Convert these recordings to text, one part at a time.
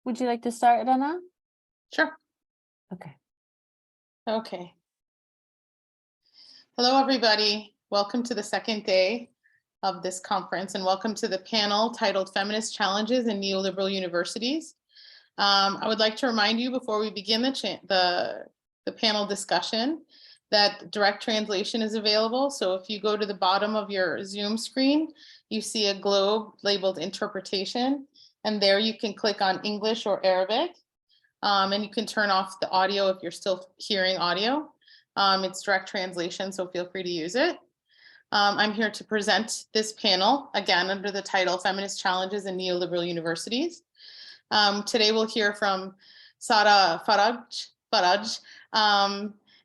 Would you like to start, Rana? Sure. Okay. Okay. Hello, everybody. Welcome to the second day of this conference, and welcome to the panel titled Feminist Challenges in Neoliberal Universities. I would like to remind you before we begin the panel discussion that direct translation is available. So if you go to the bottom of your Zoom screen, you see a globe labeled interpretation, and there you can click on English or Arabic, and you can turn off the audio if you're still hearing audio. It's direct translation, so feel free to use it. I'm here to present this panel, again, under the title Feminist Challenges in Neoliberal Universities. Today we'll hear from Farag.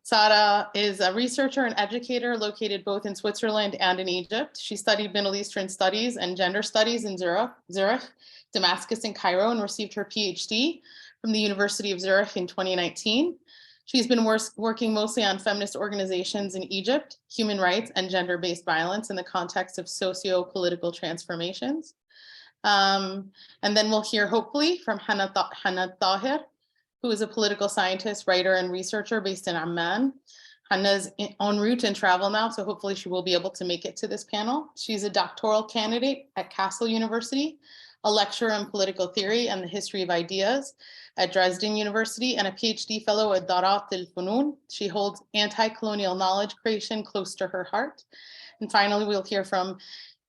Sara is a researcher and educator located both in Switzerland and in Egypt. She studied Middle Eastern Studies and Gender Studies in Zurich, Damascus, and Cairo, and received her PhD from the University of Zurich in 2019. She's been working mostly on feminist organizations in Egypt, human rights, and gender-based violence in the context of socio-political transformations. And then we'll hear, hopefully, from Hanna Al-Taher, who is a political scientist, writer, and researcher based in Amman. Hanna's en route and travel now, so hopefully she will be able to make it to this panel. She's a doctoral candidate at Kassel University, a lecturer in political theory and the history of ideas at Dresden University, and a PhD fellow at Darat al-Funun. She holds anti-colonial knowledge creation close to her heart. And finally, we'll hear from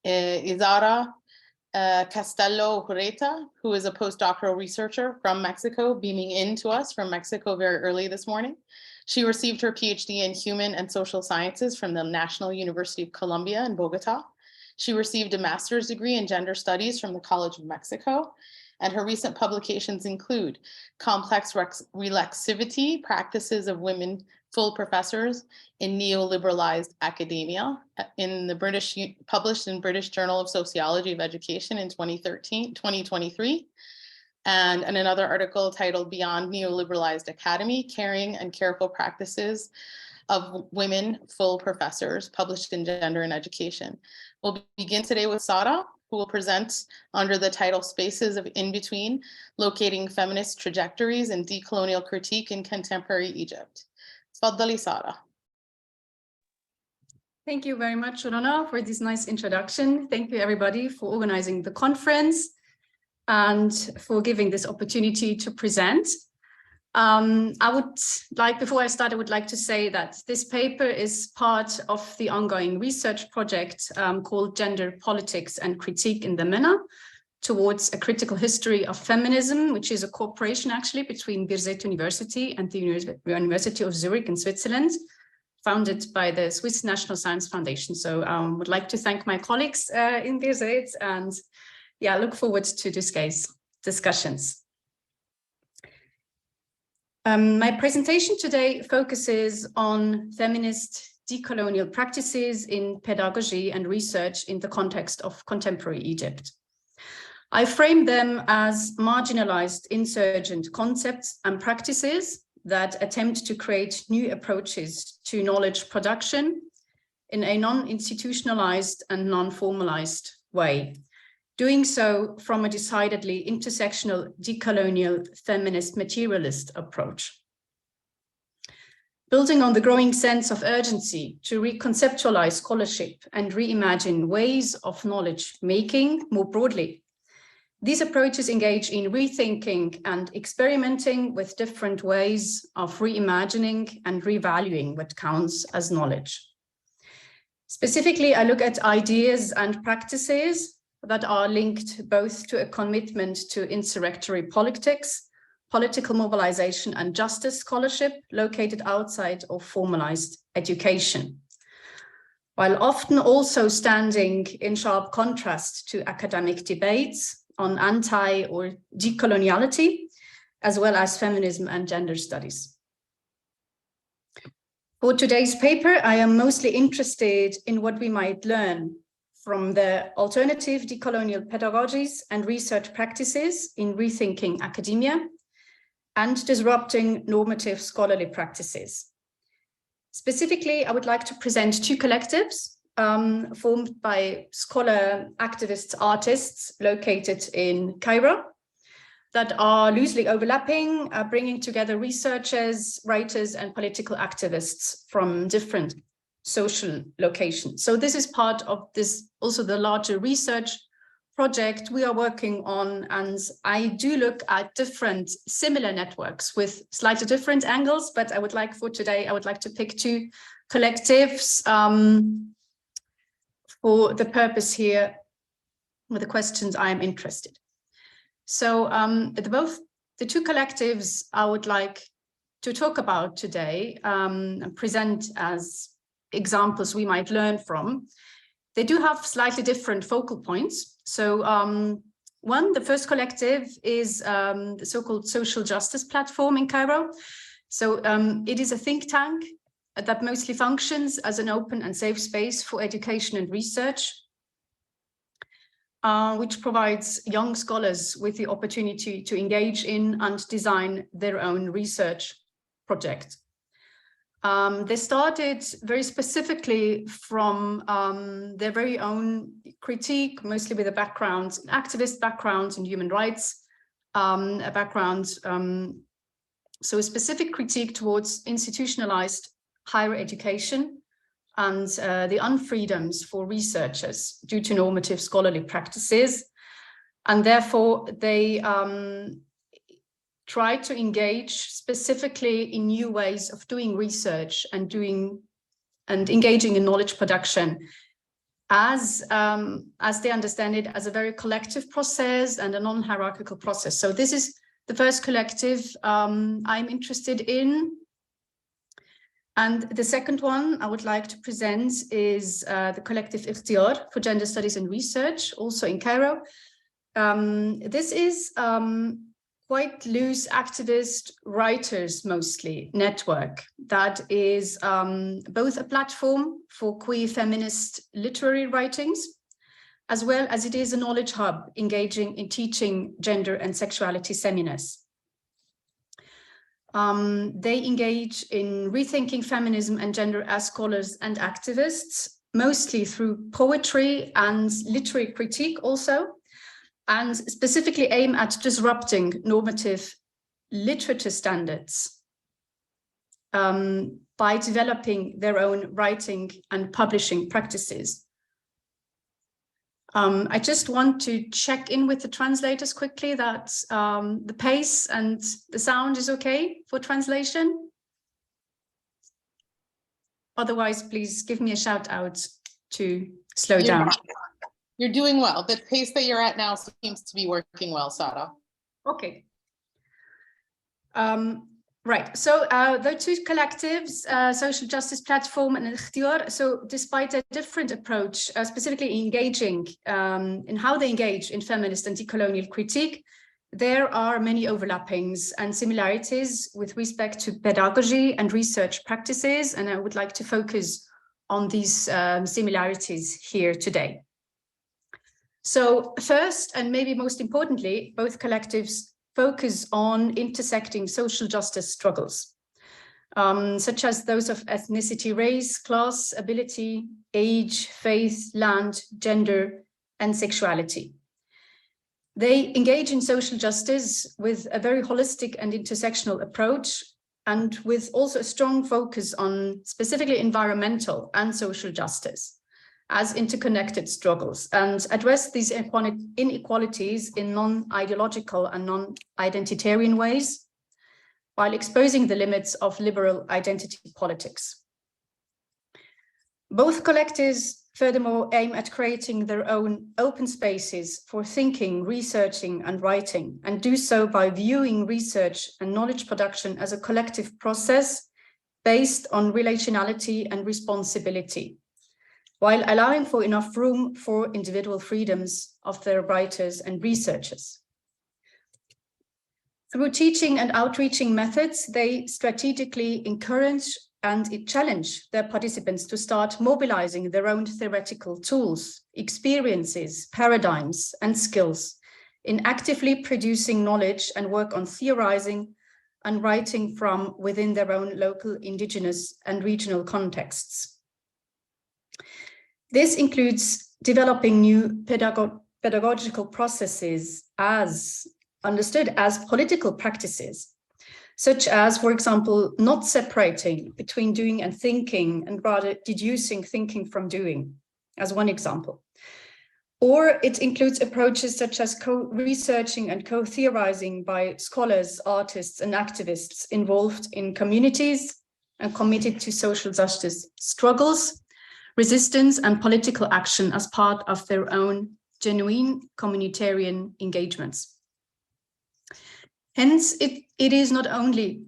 Isaura Castelao-Huerta, who is a postdoctoral researcher from Mexico, beaming in to us from Mexico very early this morning. She received her PhD in human and social sciences from the National University of Colombia in Bogota. She received a master's degree in gender studies from the College of Mexico, and her recent publications include Complex Relaxivity, Practices of Women Full Professors in Neoliberalized Academia, published in British Journal of Sociology of Education in 2023, and in another article titled Beyond Neoliberalized Academy, Caring and Careful Practices of Women Full Professors, published in Gender and Education. We'll begin today with Sara, who will present under the title Spaces of In-Between, Locating Feminist Trajectories and Decolonial Critique in Contemporary Egypt. Tfaddali, Sara. Thank you very much, Rana, for this nice introduction. Thank you, everybody, for organizing the conference and for giving this opportunity to present. Before I start, I would like to say that this paper is part of the ongoing research project called Gender, Politics and Critique in the MENA, towards a critical history of feminism, which is a cooperation actually between Birzeit University and the University of Zurich in Switzerland, founded by the Swiss National Science Foundation. So I would like to thank my colleagues in Birzeit, and yeah, look forward to today's discussions. My presentation today focuses on feminist decolonial practices in pedagogy and research in the context of contemporary Egypt. I frame them as marginalized insurgent concepts and practices that attempt to create new approaches to knowledge production in a non-institutionalized and non-formalized way, doing so from a decidedly intersectional decolonial feminist materialist approach. Building on the growing sense of urgency to reconceptualize scholarship and reimagine ways of knowledge making more broadly, these approaches engage in rethinking and experimenting with different ways of reimagining and revaluing what counts as knowledge. Specifically, I look at ideas and practices that are linked both to a commitment to insurrectory politics, political mobilization, and justice scholarship located outside of formalized education, while often also standing in sharp contrast to academic debates on anti- or decoloniality, as well as feminism and gender studies. For today's paper, I am mostly interested in what we might learn from the alternative decolonial pedagogies and research practices in rethinking academia and disrupting normative scholarly practices. Specifically, I would like to present two collectives formed by scholar, activists, artists located in Cairo. that are loosely overlapping, bringing together researchers, writers, and political activists from different social locations. So this is part of this, also the larger research project we are working on, and I do look at different similar networks with slightly different angles, but I would like for today, I would like to pick two collectives for the purpose here with the questions I am interested. So the two collectives I would like to talk about today and present as examples we might learn from. They do have slightly different focal points. So the first collective is the so-called Social Justice Platform in Cairo. So it is a think tank that mostly functions as an open and safe space for education and research, which provides young scholars with the opportunity to engage in and design their own research project. They started very specifically from their very own critique, mostly with a background, activist background in human rights, a background, so a specific critique towards institutionalized higher education and the unfreedoms for researchers due to normative scholarly practices. And therefore they try to engage specifically in new ways of doing research and engaging in knowledge production as they understand it as a very collective process and a non-hierarchical process. So this is the first collective I'm interested in. And the second one I would like to present is the collective Ikhtiyar for Gender Studies and Research, also in Cairo. This is quite loose activist writers mostly network that is both a platform for queer feminist literary writings, as well as it is a knowledge hub engaging in teaching gender and sexuality seminars. They engage in rethinking feminism and gender as scholars and activists, mostly through poetry and literary critique also, and specifically aim at disrupting normative literature standards by developing their own writing and publishing practices. I just want to check in with the translators quickly that the pace and the sound is okay for translation. Otherwise, please give me a shout out to slow down. You're doing well. The pace that you're at now seems to be working well, Sara. Okay. Right. So the two collectives, Social Justice Platform and Ikhtiyar, so despite a different approach, specifically engaging in how they engage in feminist and decolonial critique, there are many overlappings and similarities with respect to pedagogy and research practices, and I would like to focus on these similarities here today. So first, and maybe most importantly, both collectives focus on intersecting social justice struggles, such as those of ethnicity, race, class, ability, age, faith, land, gender, and sexuality. They engage in social justice with a very holistic and intersectional approach, and with also a strong focus on specifically environmental and social justice as interconnected struggles, and address these inequalities in non-ideological and non-identitarian ways, while exposing the limits of liberal identity politics. Both collectives furthermore aim at creating their own open spaces for thinking, researching, and writing, and do so by viewing research and knowledge production as a collective process based on relationality and responsibility, while allowing for enough room for individual freedoms of their writers and researchers. Through teaching and outreaching methods, they strategically encourage and challenge their participants to start mobilizing their own theoretical tools, experiences, paradigms, and skills in actively producing knowledge and work on theorizing and writing from within their own local, indigenous, and regional contexts. This includes developing new pedagogical processes as understood as political practices, such as, for example, not separating between doing and thinking, and rather deducing thinking from doing, as one example. Or it includes approaches such as co-researching and co-theorizing by scholars, artists, and activists involved in communities and committed to social justice struggles, resistance, and political action as part of their own genuine communitarian engagements. Hence, it is not only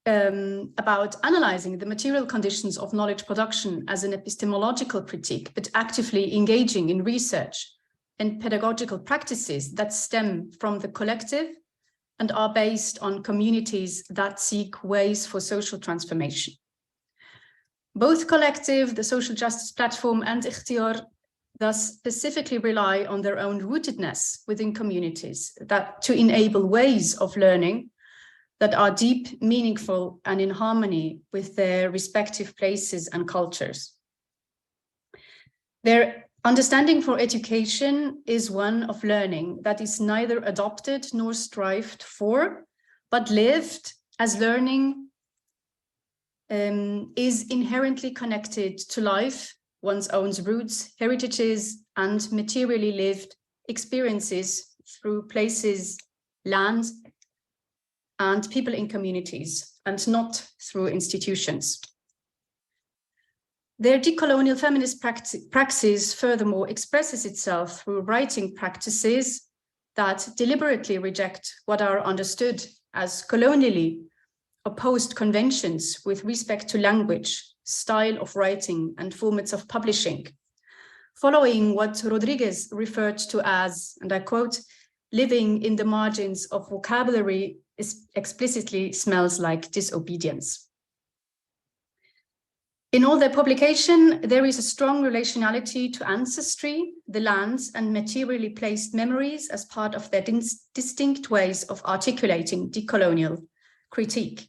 about analyzing the material conditions of knowledge production as an epistemological critique, but actively engaging in research and pedagogical practices that stem from the collective and are based on communities that seek ways for social transformation. Both collective, the social justice platform, and Ikhtiar thus specifically rely on their own rootedness within communities that to enable ways of learning that are deep, meaningful, and in harmony with their respective places and cultures. Their understanding for education is one of learning that is neither adopted nor strived for, but lived as learning is inherently connected to life, one's own roots, heritages, and materially lived experiences through places, lands, and people in communities, and not through institutions. Their decolonial feminist praxis furthermore expresses itself through writing practices that deliberately reject what are understood as colonially opposed conventions with respect to language, style of writing, and formats of publishing, following what Rodriguez referred to as, and I quote, living in the margins of vocabulary explicitly smells like disobedience. In all their publication, there is a strong relationality to ancestry, the lands, and materially placed memories as part of their distinct ways of articulating decolonial critique.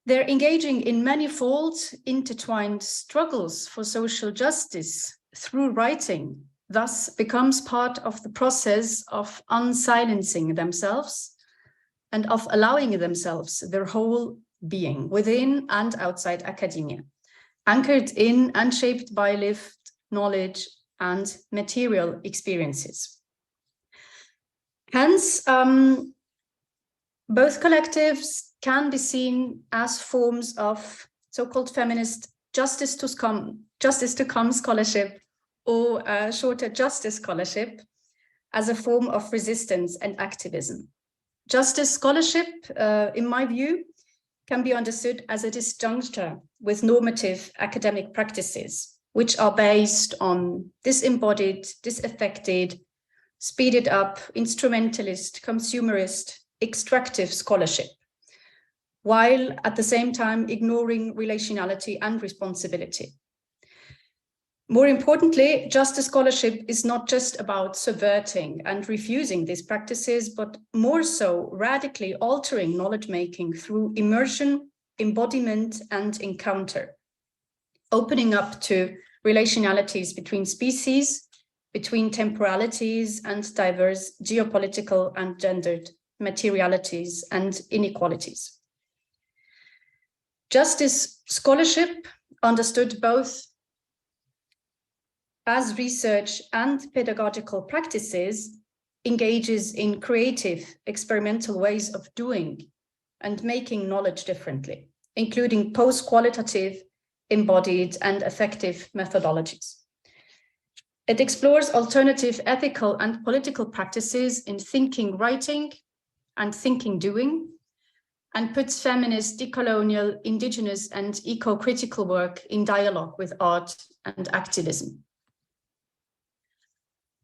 They're engaging in manifold, intertwined struggles for social justice through writing, thus becomes part of the process of unsilencing themselves and of allowing themselves their whole being within and outside academia, anchored in and shaped by lived knowledge and material experiences. Hence, both collectives can be seen as forms of so-called feminist justice to come scholarship, or shorter justice scholarship, as a form of resistance and activism. Justice scholarship, in my view, can be understood as a disjuncture with normative academic practices, which are based on disembodied, disaffected, speeded up, instrumentalist, consumerist, extractive scholarship, while at the same time ignoring relationality and responsibility. More importantly, justice scholarship is not just about subverting and refusing these practices, but more so radically altering knowledge making through immersion, embodiment, and encounter, opening up to relationalities between species, between temporalities, and diverse geopolitical and gendered materialities and inequalities. Justice scholarship, understood both as research and pedagogical practices, engages in creative, experimental ways of doing and making knowledge differently, including post-qualitative, embodied, and effective methodologies. It explores alternative ethical and political practices in thinking writing and thinking doing, and puts feminist, decolonial, indigenous, and eco-critical work in dialogue with art and activism.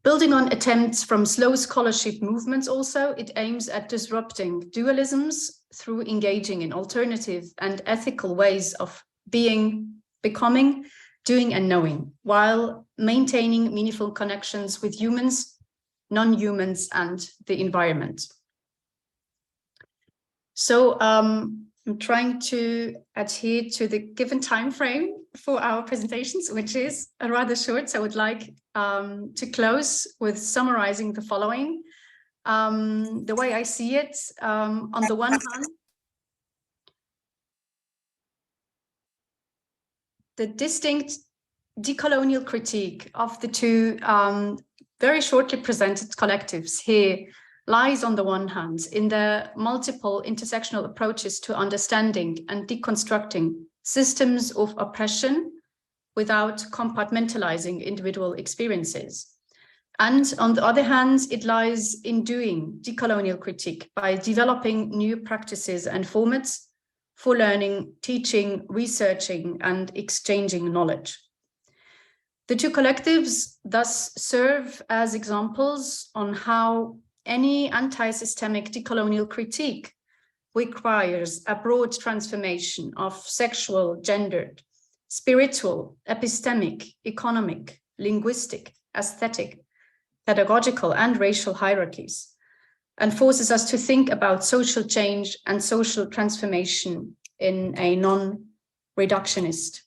Building on attempts from slow scholarship movements also, it aims at disrupting dualisms through engaging in alternative and ethical ways of being, becoming, doing, and knowing, while maintaining meaningful connections with humans, non-humans, and the environment. So I'm trying to adhere to the given time frame for our presentations, which is rather short. So I would like to close with summarizing the following. The way I see it, on the one hand, the distinct decolonial critique of the two very shortly presented collectives here lies on the one hand in the multiple intersectional approaches to understanding and deconstructing systems of oppression without compartmentalizing individual experiences. And on the other hand, it lies in doing decolonial critique by developing new practices and formats for learning, teaching, researching, and exchanging knowledge. The two collectives thus serve as examples on how any anti-systemic decolonial critique requires a broad transformation of sexual, gendered, spiritual, epistemic, economic, linguistic, aesthetic, pedagogical, and racial hierarchies, and forces us to think about social change and social transformation in a non-reductionist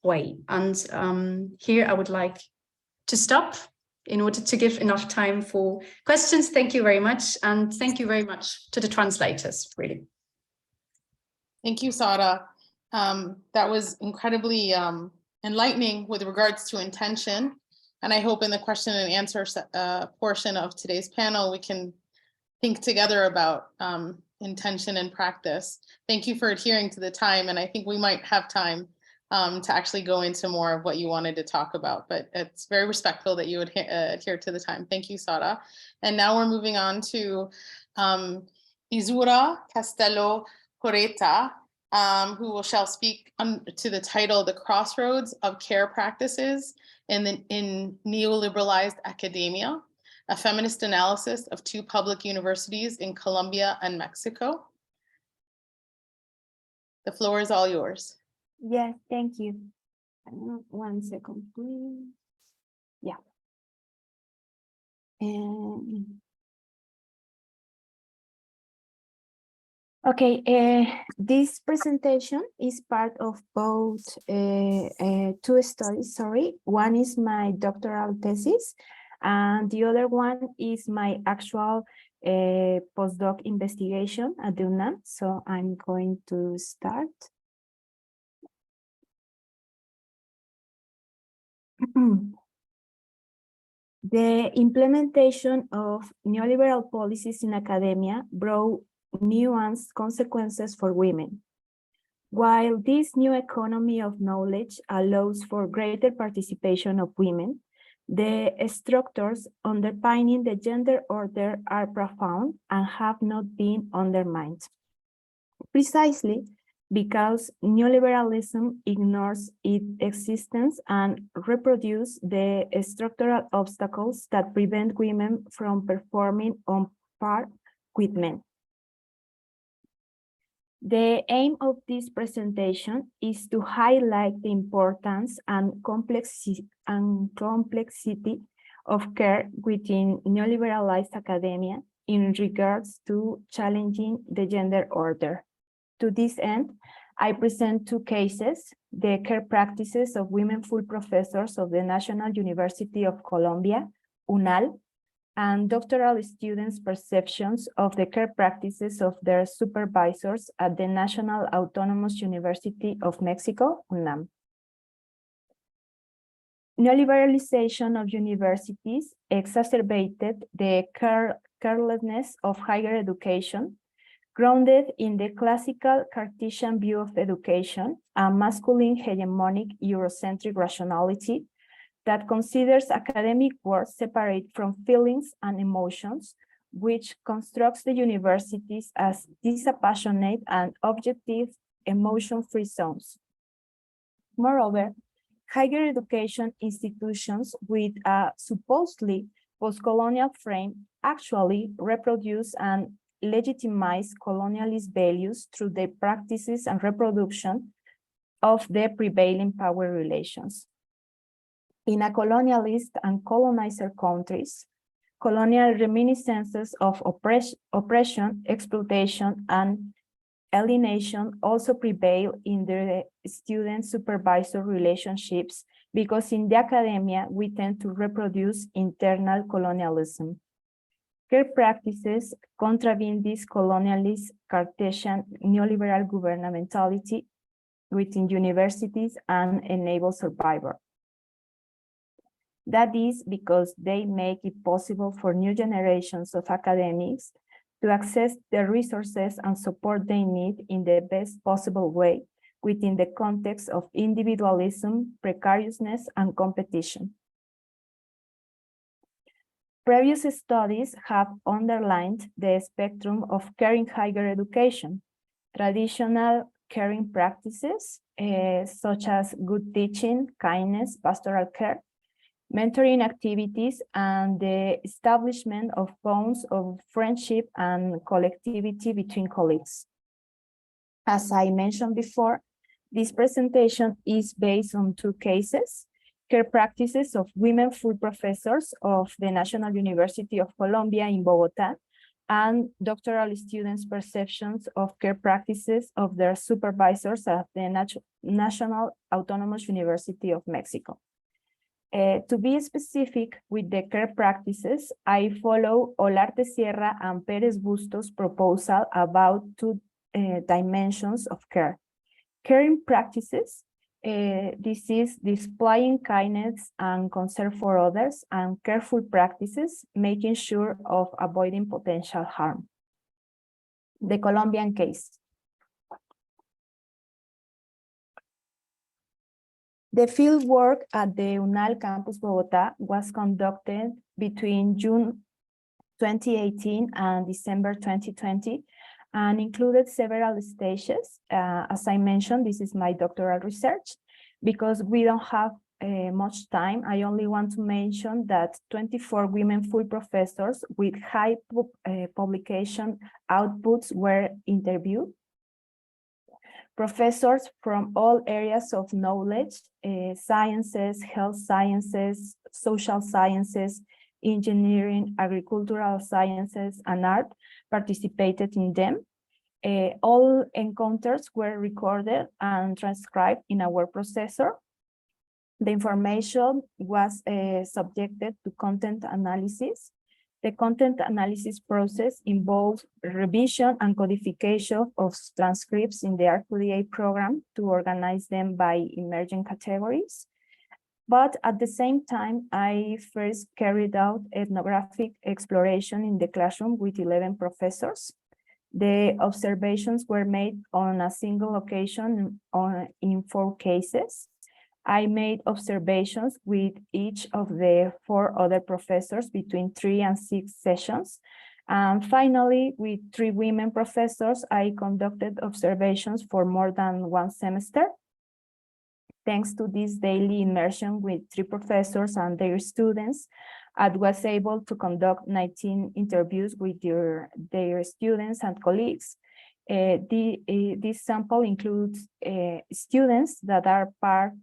way. And here I would like to stop in order to give enough time for questions. Thank you very much. And thank you very much to the translators, really. Thank you, Sara. That was incredibly enlightening with regards to intention. And I hope in the question and answer portion of today's panel, we can think together about intention and practice. Thank you for adhering to the time. And I think we might have time to actually go into more of what you wanted to talk about, but it's very respectful that you would adhere to the time. Thank you, Sara. And now we're moving on to Isaura Castelao-Huerta, who shall speak to the title, The Crossroads of Care Practices in Neoliberalized Academia, a feminist analysis of two public universities in Colombia and Mexico. The floor is all yours. Yes, thank you. 1 second, please. Yeah. Okay, this presentation is part of both two studies, sorry. One is my doctoral thesis, and the other one is my actual postdoc investigation at the UNAM. So I'm going to start. The implementation of neoliberal policies in academia brought nuanced consequences for women. While this new economy of knowledge allows for greater participation of women, the structures underpinning the gender order are profound and have not been undermined. Precisely because neoliberalism ignores its existence and reproduces the structural obstacles that prevent women from performing on par with men. The aim of this presentation is to highlight the importance and complexity of care within neoliberalized academia in regards to challenging the gender order. To this end, I present two cases: the care practices of women full professors of the National University of Colombia, UNAL, and doctoral students' perceptions of the care practices of their supervisors at the National Autonomous University of Mexico, UNAM. Neoliberalization of universities exacerbated the carelessness of higher education, grounded in the classical Cartesian view of education, a masculine hegemonic Eurocentric rationality that considers academic work separate from feelings and emotions, which constructs the universities as disappassionate and objective emotion-free zones. Moreover, higher education institutions with a supposedly post-colonial frame actually reproduce and legitimize colonialist values through the practices and reproduction of the prevailing power relations. In a colonialist and colonizer countries, colonial reminiscences of oppression, exploitation, and alienation also prevail in the student-supervisor relationships, because in the academia we tend to reproduce internal colonialism. Care practices contravene this colonialist Cartesian neoliberal governmentality within universities and enable survival. That is because they make it possible for new generations of academics to access the resources and support they need in the best possible way within the context of individualism, precariousness, and competition. Previous studies have underlined the spectrum of care in higher education. Traditional caring practices, such as good teaching, kindness, pastoral care, mentoring activities, and the establishment of bonds of friendship and collectivity between colleagues. As I mentioned before, this presentation is based on two cases: care practices of women full professors of the National University of Colombia in Bogotá, and doctoral students' perceptions of care practices of their supervisors at the National Autonomous University of Mexico. To be specific with the care practices, I follow Olarte Sierra and Pérez Bustos' proposal about two dimensions of care. Caring practices, this is displaying kindness and concern for others, and careful practices, making sure of avoiding potential harm. The Colombian case. The field work at the UNAL campus Bogotá was conducted between June 2018 and December 2020 and included several stages. As I mentioned, this is my doctoral research. Because we don't have much time, I only want to mention that 24 women full professors with high publication outputs were interviewed. Professors from all areas of knowledge, sciences, health sciences, social sciences, engineering, agricultural sciences, and art participated in them. All encounters were recorded and transcribed in our processor. The information was subjected to content analysis. The content analysis process involves revision and codification of transcripts in the RQDA program to organize them by emerging categories. But at the same time, I first carried out ethnographic exploration in the classroom with 11 professors. The observations were made on a single occasion in 4 cases. I made observations with each of the 4 other professors between 3 and 6 sessions. And finally, with 3 women professors, I conducted observations for more than 1 semester. Thanks to this daily immersion with 3 professors and their students, I was able to conduct 19 interviews with their students and colleagues. This sample includes students that are part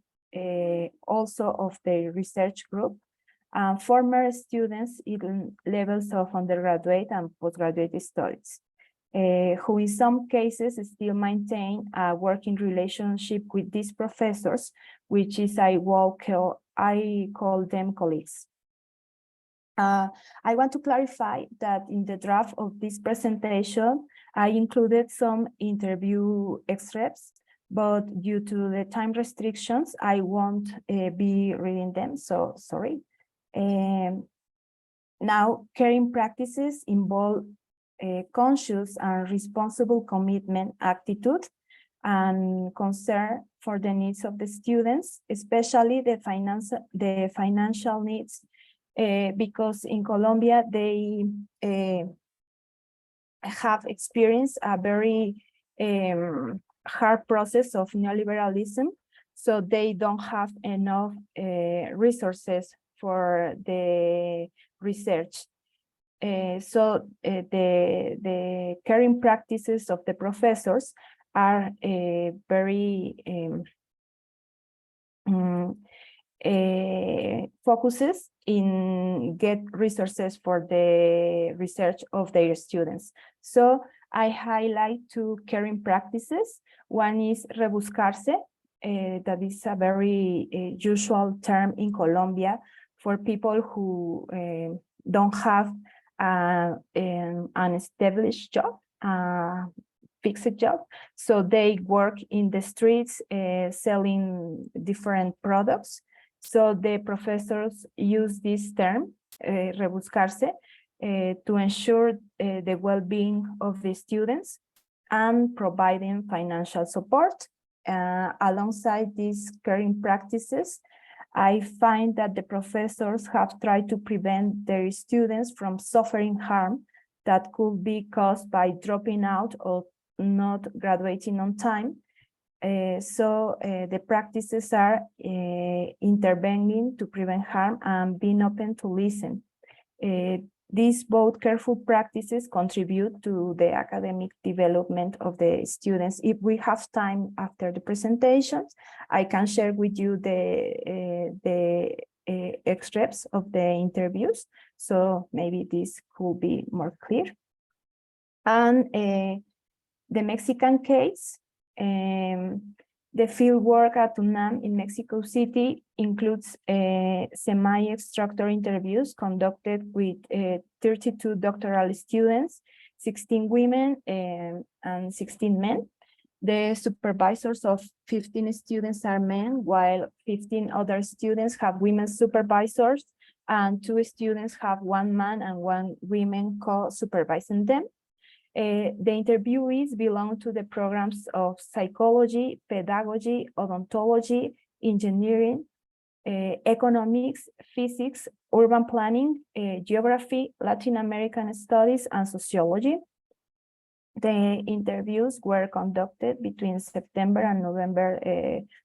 also of the research group, and former students in levels of undergraduate and postgraduate studies, who in some cases still maintain a working relationship with these professors, which is I call them colleagues. I want to clarify that in the draft of this presentation, I included some interview excerpts, but due to the time restrictions, I won't be reading them, so sorry. Now, caring practices involve conscious and responsible commitment attitude and concern for the needs of the students, especially the financial needs, because in Colombia, they have experienced a very hard process of neoliberalism, so they don't have enough resources for the research. So the caring practices of the professors are very focuses in get resources for the research of their students. So I highlight 2 caring practices. One is rebuscarse, that is a very usual term in Colombia for people who don't have an established job, fixed job. So they work in the streets selling different products. So the professors use this term, rebuscarse, to ensure the well-being of the students and providing financial support. Alongside these caring practices, I find that the professors have tried to prevent their students from suffering harm that could be caused by dropping out or not graduating on time. So the practices are intervening to prevent harm and being open to listen. These both careful practices contribute to the academic development of the students. If we have time after the presentations, I can share with you the extracts of the interviews. So maybe this could be more clear. And the Mexican case, the field work at UNAM in Mexico City includes semi-structured interviews conducted with 32 doctoral students, 16 women and 16 men. The supervisors of 15 students are men, while 15 other students have women supervisors, and 2 students have 1 man and 1 woman co-supervising them. The interviewees belong to the programs of psychology, pedagogy, odontology, engineering, economics, physics, urban planning, geography, Latin American studies, and sociology. The interviews were conducted between September and November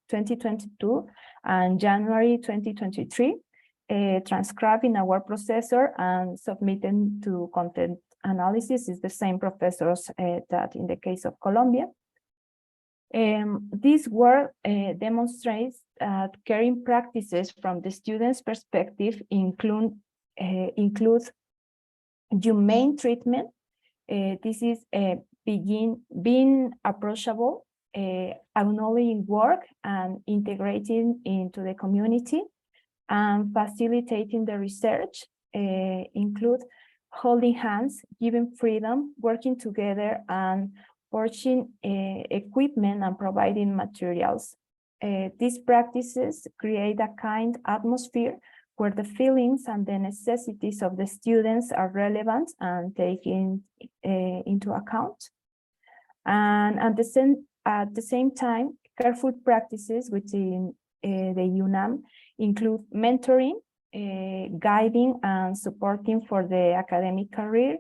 2022 and January 2023, transcribed in a word processor and submitted to content analysis. Is the same professors that in the case of Colombia. This work demonstrates that caring practices from the student's perspective include humane treatment. This is being approachable, acknowledging work and integrating into the community, and facilitating the research. Include holding hands, giving freedom, working together, and forging equipment and providing materials. These practices create a kind atmosphere where the feelings and the necessities of the students are relevant and taken into account. And at the same time, careful practices within the UNAM include mentoring, guiding and supporting for the academic career,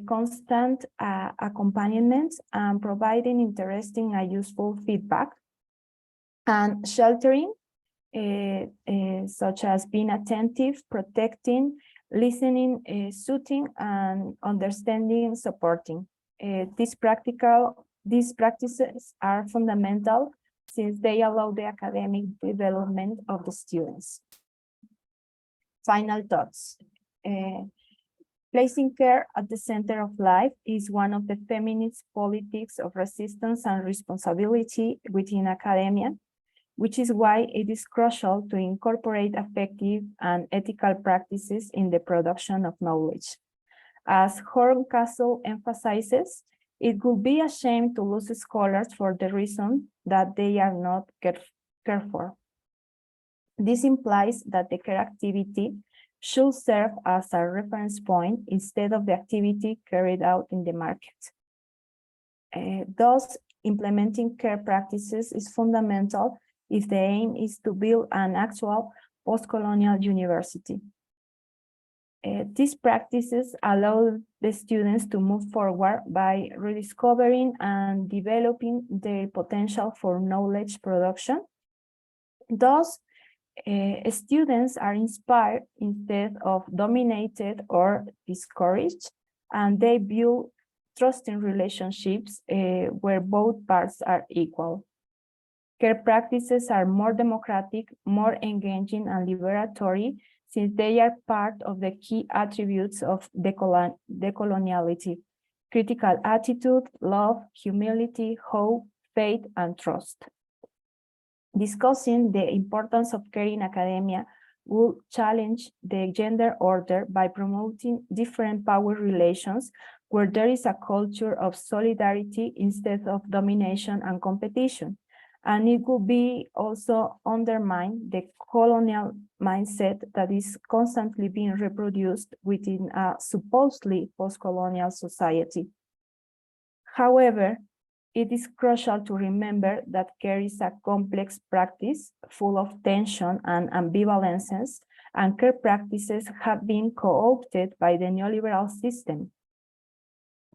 constant accompaniment, and providing interesting and useful feedback, and sheltering, such as being attentive, protecting, listening, soothing, and understanding, supporting. These practices are fundamental since they allow the academic development of the students. Final thoughts. Placing care at the center of life is one of the feminist politics of resistance and responsibility within academia, which is why it is crucial to incorporate effective and ethical practices in the production of knowledge. As Horncastle emphasizes, it would be a shame to lose scholars for the reason that they are not cared for. This implies that the care activity should serve as a reference point instead of the activity carried out in the market. Thus, implementing care practices is fundamental if the aim is to build an actual post-colonial university. These practices allow the students to move forward by rediscovering and developing their potential for knowledge production. Thus, students are inspired instead of dominated or discouraged, and they build trusting relationships where both parts are equal. Care practices are more democratic, more engaging, and liberatory, since they are part of the key attributes of decoloniality: critical attitude, love, humility, hope, faith, and trust. Discussing the importance of care in academia will challenge the gender order by promoting different power relations where there is a culture of solidarity instead of domination and competition. And it will be also undermine the colonial mindset that is constantly being reproduced within a supposedly post-colonial society. However, it is crucial to remember that care is a complex practice full of tension and ambivalences, and care practices have been co-opted by the neoliberal system.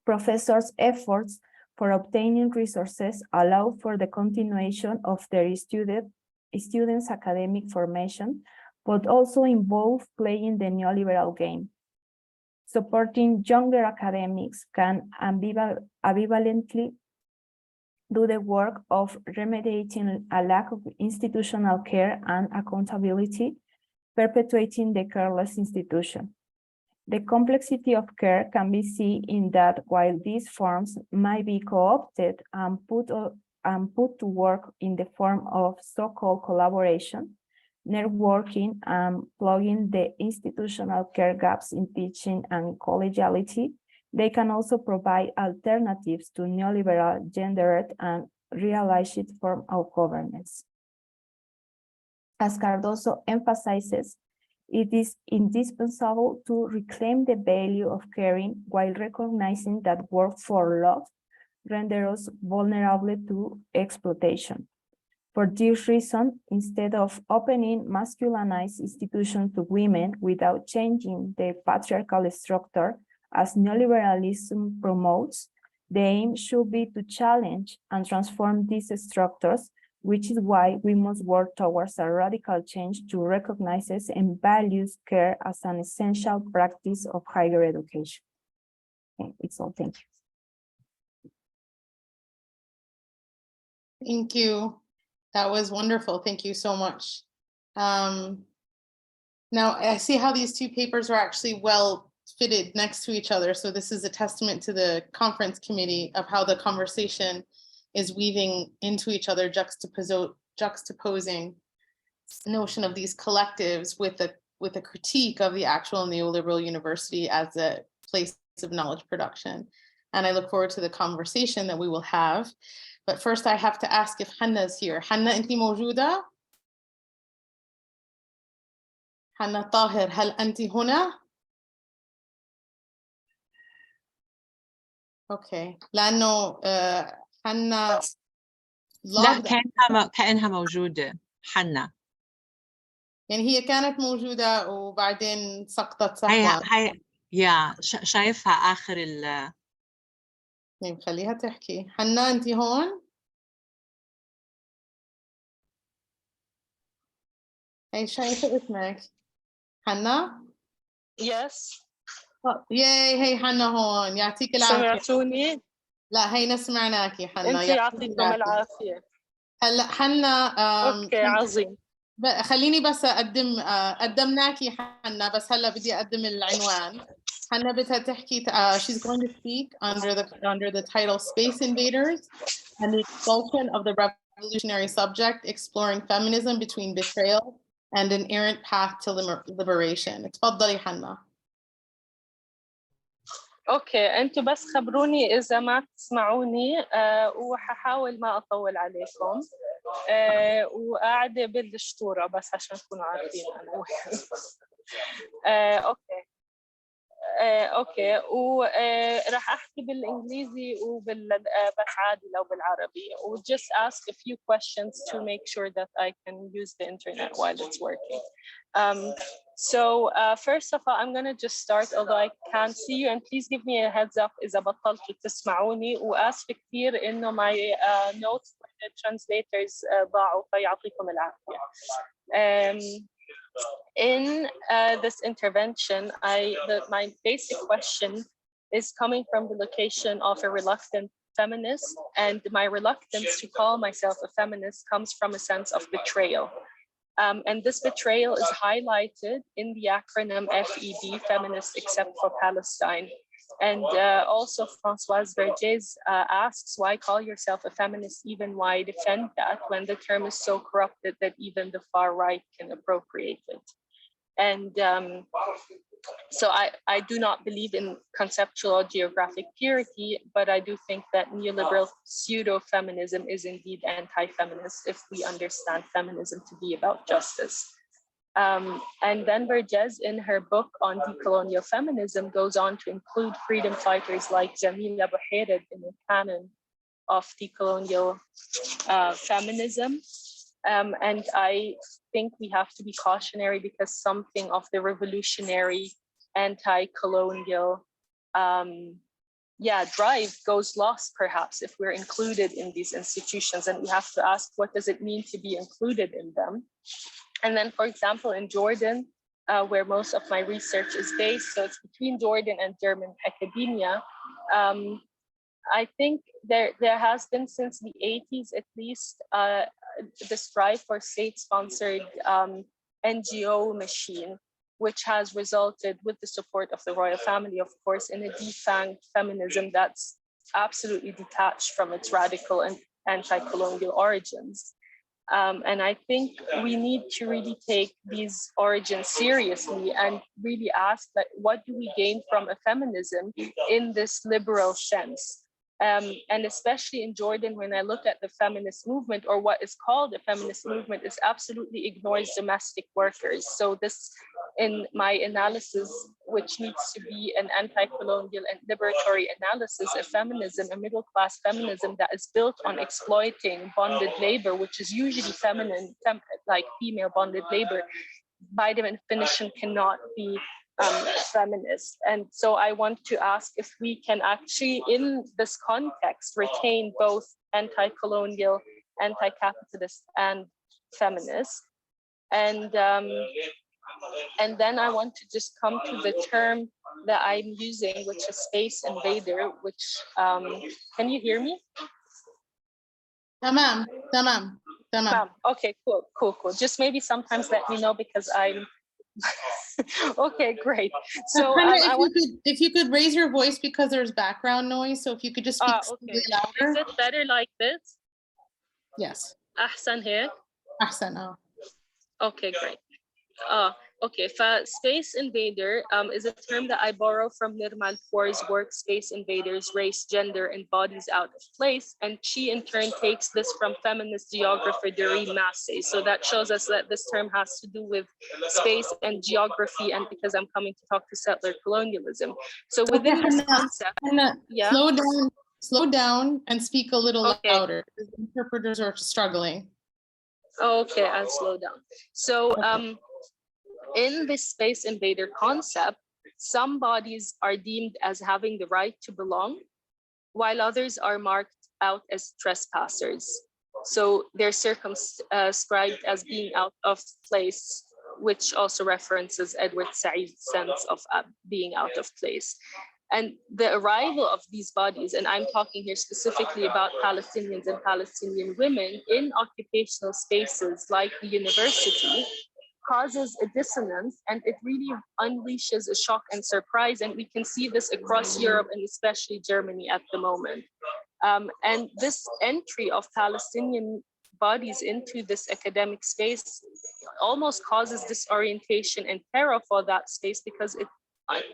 Professors' efforts for obtaining resources allow for the continuation of their students' academic formation, but also involve playing the neoliberal game. Supporting younger academics can ambivalently do the work of remediating a lack of institutional care and accountability, perpetuating the careless institution. The complexity of care can be seen in that while these forms might be co-opted and put to work in the form of so-called collaboration, networking, and plugging the institutional care gaps in teaching and collegiality, they can also provide alternatives to neoliberal, gendered, and realized form of governance. As Cardoso emphasizes, it is indispensable to reclaim the value of caring while recognizing that work for love renders us vulnerable to exploitation. For this reason, instead of opening masculinized institutions to women without changing the patriarchal structure as neoliberalism promotes, the aim should be to challenge and transform these structures, which is why we must work towards a radical change to recognize and value care as an essential practice of higher education. Okay, it's all. Thank you. Thank you. That was wonderful. Thank you so much. Now I see how these two papers are actually well fitted next to each other. So this is a testament to the conference committee of how the conversation is weaving into each other, juxtaposing the notion of these collectives with a critique of the actual neoliberal university as a place of knowledge production. And I look forward to the conversation that we will have. But first I have to ask if Hanna is here. Hanna, أنت موجودة؟ حنا الطاهر، هل أنت هنا؟ اوكي، لأنه حنا لا كأنها موجودة حنا، يعني هي كانت موجودة وبعدين سقطت سهوا. هي شايفها آخر طيب خليها تحكي. حنا أنت هون؟ هي شايفة اسمك حنا؟ يس. ياي هي حنا هون، يعطيك العافية. سمعتوني؟ لا هينا سمعناكي حنا. انت يعطيكم العافية. هلا حنا اوكي عظيم. خليني بس قدمناكي حنا، بس هلا بدي اقدم العنوان. حنا بدها تحكي she's going to speak under the title Space Invaders and the Expulsion of the Revolutionary Subject, Exploring Feminism Between Betrayal and an Errant Path to Liberation. اتفضلي حنا. اوكي، انتوا بس خبروني اذا ما تسمعوني وححاول ما اطول عليكم. وقاعده بالشطوره بس عشان تكونوا عارفين انا وين. اوكي وراح احكي بالانجليزي بس عادي لو بالعربي. و just ask a few questions to make sure that I can use the internet while it's working. So first of all, I'm gonna just start, although I can't see you, and please give me a heads up إذا بطلتوا تسمعوني. وآسف كثير إنه my notes for the translators ضاعوا، فيعطيكم العافية. In this intervention, my basic question is coming from the location of a reluctant feminist, and my reluctance to call myself a feminist comes from a sense of betrayal. And this betrayal is highlighted in the acronym FEB, Feminist Except for Palestine. And also Françoise Vergès asks, why call yourself a feminist, even why defend that when the term is so corrupted that even the far right can appropriate it? And so I do not believe in conceptual geographic purity, but I do think that neoliberal pseudo-feminism is indeed anti-feminist if we understand feminism to be about justice. And then Vergès, in her book on decolonial feminism, goes on to include freedom fighters like Jamila Bouhired in the canon of decolonial feminism. And I think we have to be cautionary because something of the revolutionary anti-colonial drive goes lost perhaps if we're included in these institutions, and we have to ask, what does it mean to be included in them? And then, for example, in Jordan, where most of my research is based, so it's between Jordan and German academia, I think there has been since the 80s at least the strive for state-sponsored NGO machine, which has resulted, with the support of the royal family, of course, in a defanged feminism that's absolutely detached from its radical and anti-colonial origins. And I think we need to really take these origins seriously and really ask that, what do we gain from a feminism in this liberal sense? And especially in Jordan, when I look at the feminist movement, or what is called a feminist movement, is absolutely ignores domestic workers. So this, in my analysis, which needs to be an anti-colonial and liberatory analysis, a feminism, a middle-class feminism that is built on exploiting bonded labor, which is usually feminine, like female bonded labor, by definition cannot be feminist. And so I want to ask if we can actually, in this context, retain both anti-colonial, anti-capitalist, and feminist. And then I want to just come to the term that I'm using, which is space invader, which, can you hear me? Tamam. Okay, cool. Just maybe sometimes let me know, because I'm okay, great. So if you could raise your voice, because there's background noise. So if you could just speak okay. louder. Is it better like this? Yes. أحسن هيك? أحسن. Okay, great. Okay, space invader is a term that I borrow from Nirmal Kaur's work, Space Invaders, Race, Gender, and Bodies Out of Place. And she in turn takes this from feminist geographer Doreen Massey. So that shows us that this term has to do with space and geography, and because I'm coming to talk to settler colonialism. So within this concept, slow down and speak a little louder. The interpreters are struggling. Okay, I'll slow down. So in this space invader concept, some bodies are deemed as having the right to belong, while others are marked out as trespassers. So they're circumscribed as being out of place, which also references Edward Said's sense of being out of place. And the arrival of these bodies, and I'm talking here specifically about Palestinians and Palestinian women in occupational spaces like the university, causes a dissonance, and it really unleashes a shock and surprise. And we can see this across Europe and especially Germany at the moment. And this entry of Palestinian bodies into this academic space almost causes disorientation and terror for that space, because it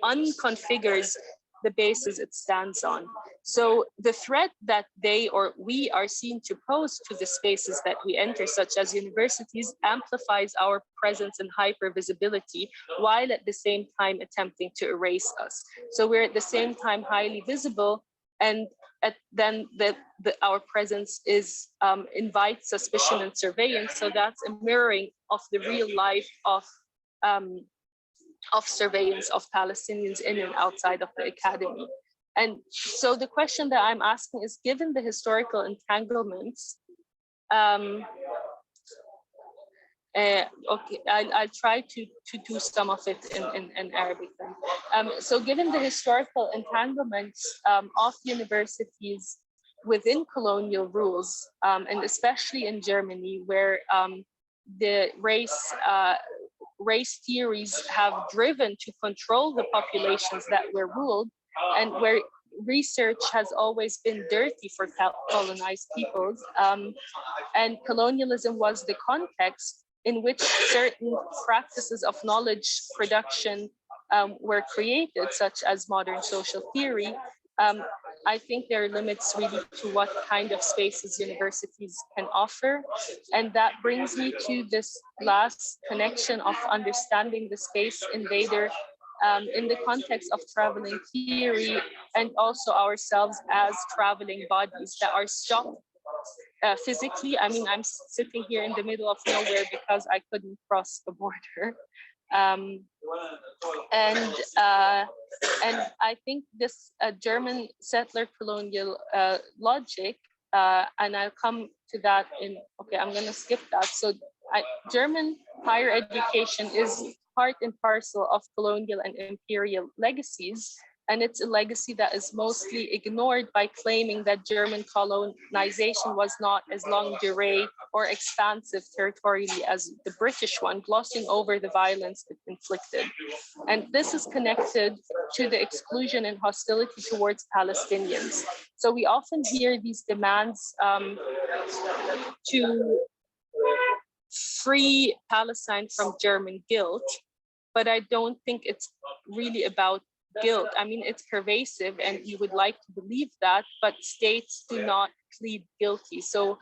unconfigures the basis it stands on. So the threat that they or we are seen to pose to the spaces that we enter, such as universities, amplifies our presence and hypervisibility, while at the same time attempting to erase us. So we're at the same time highly visible, and then our presence is invites suspicion and surveillance. So that's a mirroring of the real life of surveillance of Palestinians in and outside of the academy. And so the question that I'm asking is, given the historical entanglements, okay, I'll try to do some of it in Arabic. So given the historical entanglements of universities within colonial rules, and especially in Germany, where the race theories have driven to control the populations that were ruled, and where research has always been dirty for colonized peoples, and colonialism was the context, in which certain practices of knowledge production were created, such as modern social theory, I think there are limits really to what kind of spaces universities can offer. And that brings me to this last connection of understanding the space invader in the context of traveling theory, and also ourselves as traveling bodies that are stopped physically. I mean, I'm sitting here in the middle of nowhere because I couldn't cross the border. And I think this German settler colonial logic, and I'll come to that in, okay, I'm gonna skip that. So German higher education is part and parcel of colonial and imperial legacies. And it's a legacy that is mostly ignored by claiming that German colonization was not as longue durée or expansive territorially as the British one, glossing over the violence it inflicted. And this is connected to the exclusion and hostility towards Palestinians. So we often hear these demands to free Palestine from German guilt, but I don't think it's really about guilt. I mean, it's pervasive and you would like to believe that, but states do not plead guilty. So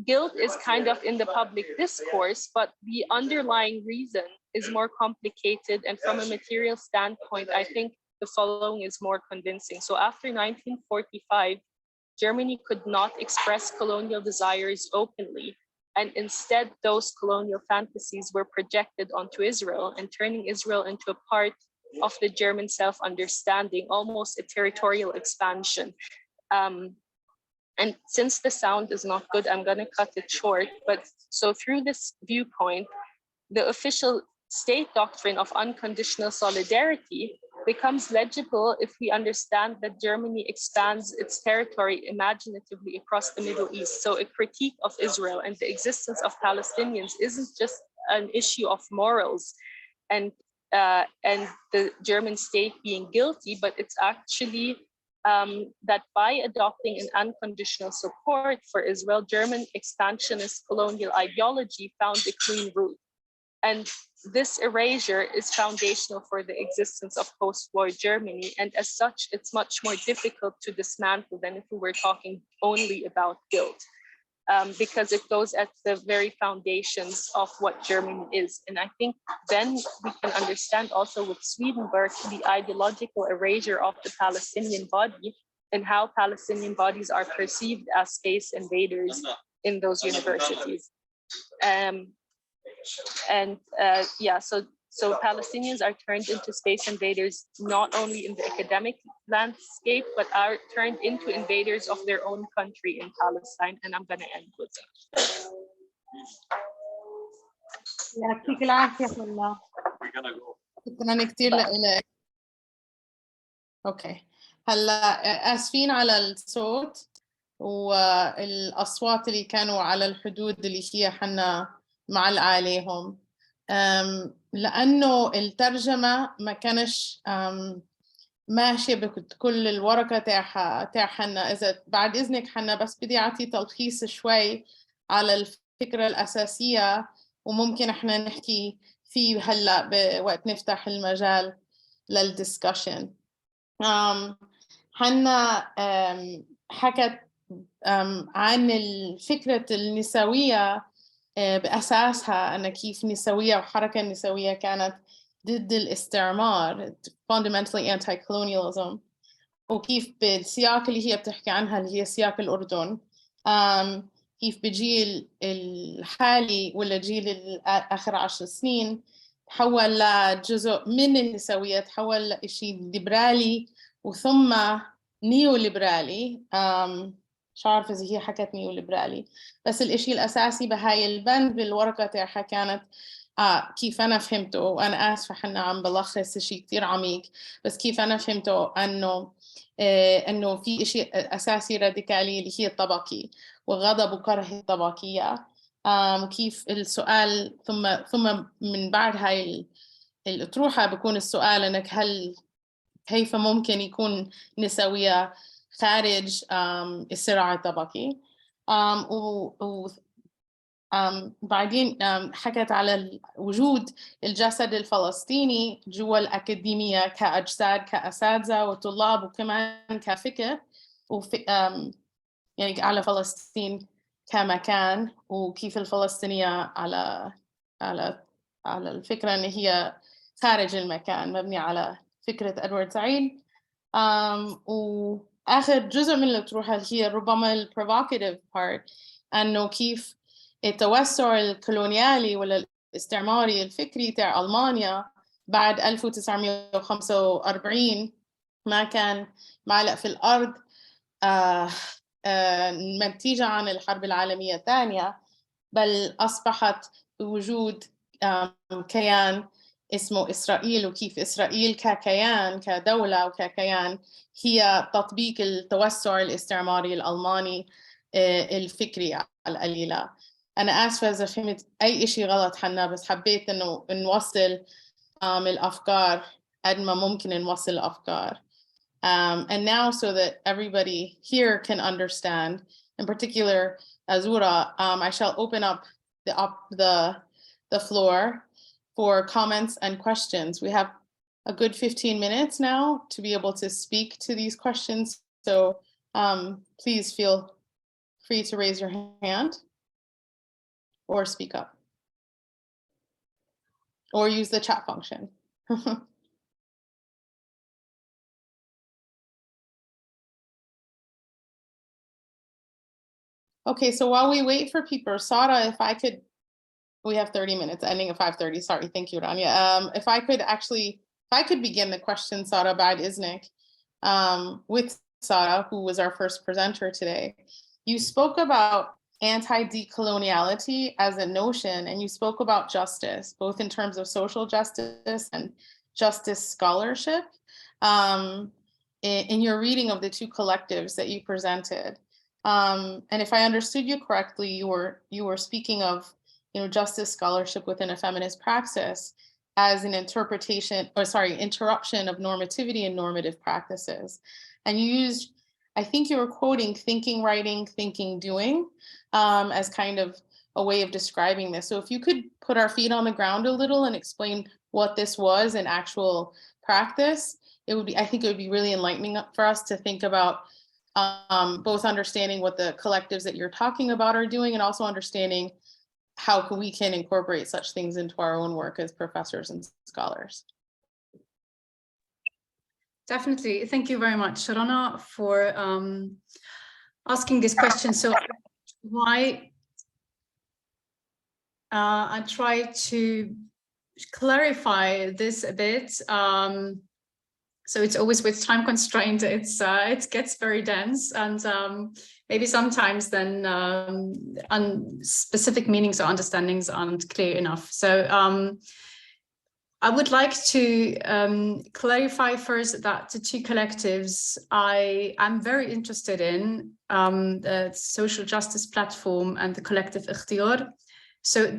guilt is kind of in the public discourse, but the underlying reason is more complicated. And from a material standpoint, I think the following is more convincing. So after 1945, Germany could not express colonial desires openly. And instead, those colonial fantasies were projected onto Israel and turning Israel into a part of the German self-understanding, almost a territorial expansion. And since the sound is not good, I'm gonna cut it short. But so through this viewpoint, the official state doctrine of unconditional solidarity becomes legible if we understand that Germany expands its territory imaginatively across the Middle East. So a critique of Israel and the existence of Palestinians isn't just an issue of morals and the German state being guilty, but it's actually that by adopting an unconditional support for Israel, German expansionist colonial ideology found a clean root. And this erasure is foundational for the existence of post-war Germany. And as such, it's much more difficult to dismantle than if we were talking only about guilt, because it goes at the very foundations of what Germany is. And I think then we can understand also with Swedenborg the ideological erasure of the Palestinian body and how Palestinian bodies are perceived as space invaders in those universities. So Palestinians are turned into space invaders, not only in the academic landscape, but are turned into invaders of their own country in Palestine. And I'm gonna end with that. يعطيك العافية حنا. شكرا كثير لك. اوكي هلا اسفين على الصوت والاصوات اللي كانوا على الحدود اللي هي حنا معلقة عليهم، لأنه الترجمة ما كانش ماشية بكل الورقة تاع حنا. إذا بعد إذنك حنا بس بدي أعطي تلخيص شوي على الفكرة الأساسية وممكن إحنا نحكي فيه هلأ وقت نفتح المجال للدiscussion. حنا حكت عن الفكرة النسوية بأساسها أن كيف النسوية وحركة النسوية كانت ضد الاستعمار fundamentally anti-colonialism، وكيف بالسياق اللي هي بتحكي عنها اللي هي سياق الأردن كيف بجيل الحالي ولا جيل آخر 10 سنين تحول لجزء من النسوية، تحول لشيء ليبرالي وثم نيوليبرالي. مش عارفة إذا هي حكت نيوليبرالي، بس الإشي الأساسي بهاي البند بالورقة تاعها كانت كيف أنا فهمته، وأنا آسفة حنا عم بلخص إشي كتير عميق، بس كيف أنا فهمته أنه في إشي أساسي راديكالي اللي هي الطبقي وغضب وكره الطبقية. وكيف السؤال ثم من بعد هاي الأطروحة بيكون السؤال أنك كيف ممكن يكون نسوية خارج الصراع الطبقي. بعدين حكت على وجود الجسد الفلسطيني جوا الأكاديمية كأجساد كأساتذة وطلاب وكمان كفكر يعني على فلسطين كمكان وكيف الفلسطينية على الفكرة إن هي خارج المكان مبني على فكرة إدوارد سعيد. وآخر جزء من الأطروحة هي ربما البروفوكاتيف بارت أنه كيف التوسع الكولونيالي ولا الاستعماري الفكري تاع ألمانيا بعد 1945 ما كان معلق في الأرض نتيجة عن الحرب العالمية الثانية، بل أصبحت بوجود كيان اسمه إسرائيل، وكيف إسرائيل ككيان كدولة وككيان هي تطبيق التوسع الاستعماري الألماني الفكري على القليلة. أنا آسفة إذا فهمت أي إشي غلط حنا، بس حبيت إنه نوصل الأفكار قد ما ممكن نوصل الأفكار. And now so that everybody here can understand, in particular, Azura, I shall open up the floor for comments and questions. We have a good 15 minutes now to be able to speak to these questions. So please feel free to raise your hand or speak up or use the chat function. Okay, so while we wait for people, Sara, if I could, we have 30 minutes, ending at 5:30. Sorry, thank you, Rania. If I could begin the question, Sara, بعد إذنك, with Sara, who was our first presenter today. You spoke about anti-decoloniality as a notion, and you spoke about justice, both in terms of social justice and justice scholarship, in your reading of the two collectives that you presented. And if I understood you correctly, you were speaking of, justice scholarship within a feminist praxis as an interruption of normativity and normative practices. And you used, I think you were quoting thinking, writing, thinking, doing, as kind of a way of describing this. So if you could put our feet on the ground a little and explain what this was in actual practice, I think it would be really enlightening for us to think about both understanding what the collectives that you're talking about are doing and also understanding how we can incorporate such things into our own work as professors and scholars. Definitely. Thank you very much, Rana, for asking this question. So I try to clarify this a bit. So it's always with time constraint, it gets very dense, and maybe sometimes then specific meanings or understandings aren't clear enough. So I would like to clarify first that the two collectives I am very interested in, the social justice platform and the collective Ikhtiyar. So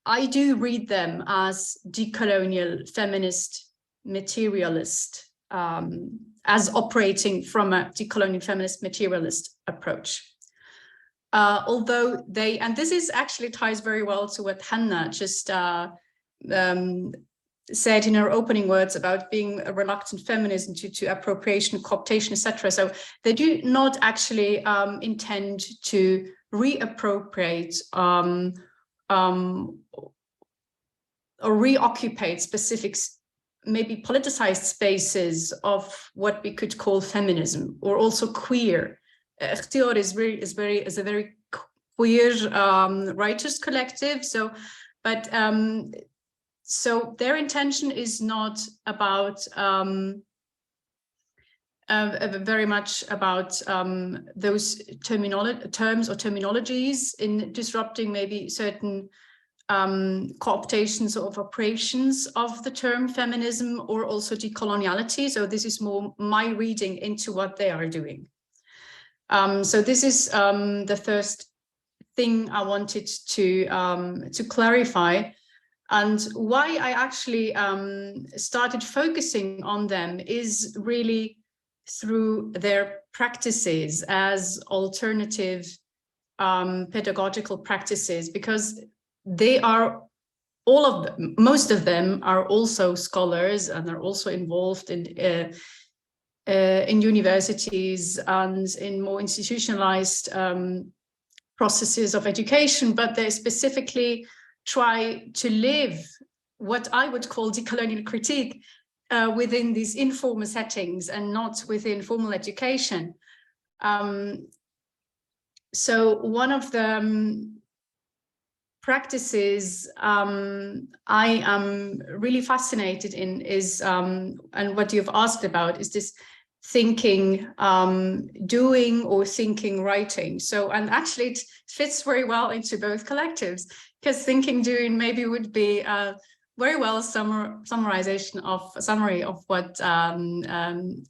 I do read them as decolonial, feminist, materialist, as operating from a decolonial feminist materialist approach. Although and this is actually ties very well to what Hanna just said in her opening words about being a reluctant feminism to appropriation, cooptation, etc. So they do not actually intend to reappropriate or reoccupy specific, maybe politicized spaces of what we could call feminism, or also queer. Ikhtiyar is a very queer writers collective. So their intention is not about very much about those terms or terminologies in disrupting maybe certain cooptations or appropriations of the term feminism or also decoloniality. So this is more my reading into what they are doing. So this is the first thing I wanted to clarify. And why I actually started focusing on them is really through their practices as alternative pedagogical practices, because they are most of them are also scholars and are also involved in universities and in more institutionalized processes of education, but they specifically try to live what I would call decolonial critique within these informal settings and not within formal education. So one of the practices I am really fascinated in is, and what you've asked about, is this thinking, doing, or thinking, writing. So, and actually it fits very well into both collectives, because thinking, doing maybe would be very well summary of what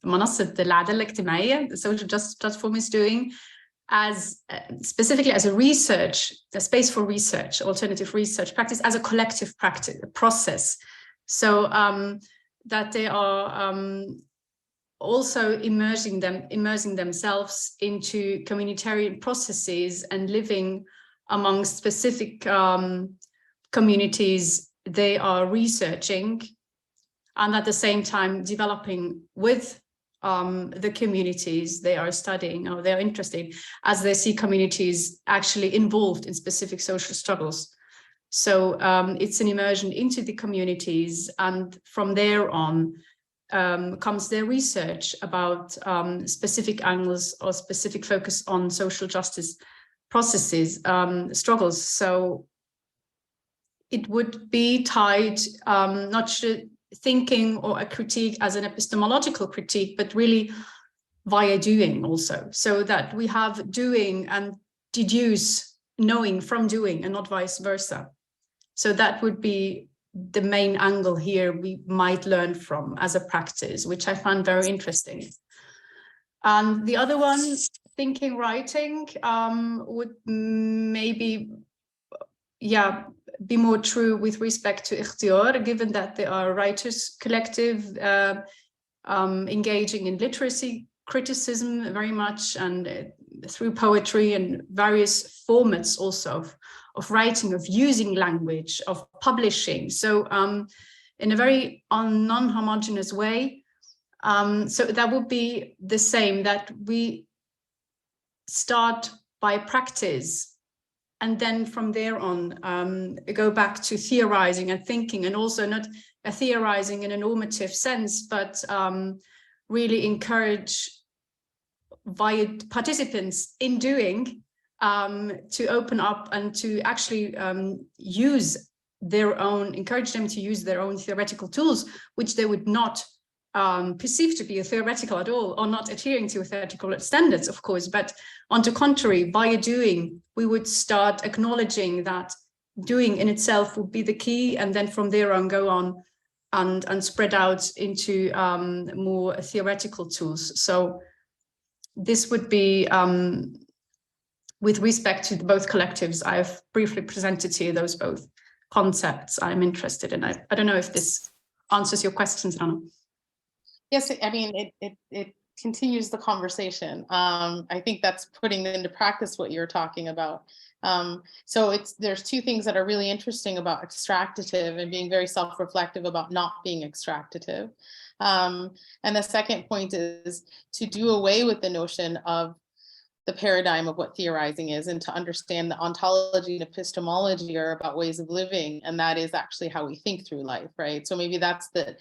منصة العدالة الاجتماعية, the social justice platform, is doing, as specifically as a space for research, alternative research practice, as a collective practice process. So that they are also immersing themselves into communitarian processes and living among specific communities they are researching, and at the same time developing with the communities they are studying or they're interested in, as they see communities actually involved in specific social struggles. So it's an immersion into the communities, and from there on comes their research about specific angles or specific focus on social justice processes, struggles. So it would be tied not to thinking or a critique as an epistemological critique, but really via doing also, so that we have doing and deduce knowing from doing and not vice versa. So that would be the main angle here we might learn from as a practice, which I find very interesting. And the other one, thinking, writing, would maybe, be more true with respect to Ikhtiar, given that they are a writers collective engaging in literary criticism very much, and through poetry and various formats also of writing, of using language, of publishing. So in a very non-homogeneous way. So that would be the same, that we start by practice, and then from there on go back to theorizing and thinking, and also not theorizing in a normative sense, but really encourage via participants in doing to open up and to actually encourage them to use their own theoretical tools, which they would not perceive to be theoretical at all, or not adhering to theoretical standards, of course, but on the contrary, via doing, we would start acknowledging that doing in itself would be the key, and then from there on go on and spread out into more theoretical tools. So this would be with respect to both collectives. I've briefly presented to you those both concepts I'm interested in. I don't know if this answers your questions, Anna. Yes, I mean, it continues the conversation. I think that's putting into practice what you're talking about. So there's two things that are really interesting about extractive and being very self-reflective about not being extractive. And the second point is to do away with the notion of the paradigm of what theorizing is, and to understand the ontology and epistemology are about ways of living, and that is actually how we think through life, right? So maybe that's the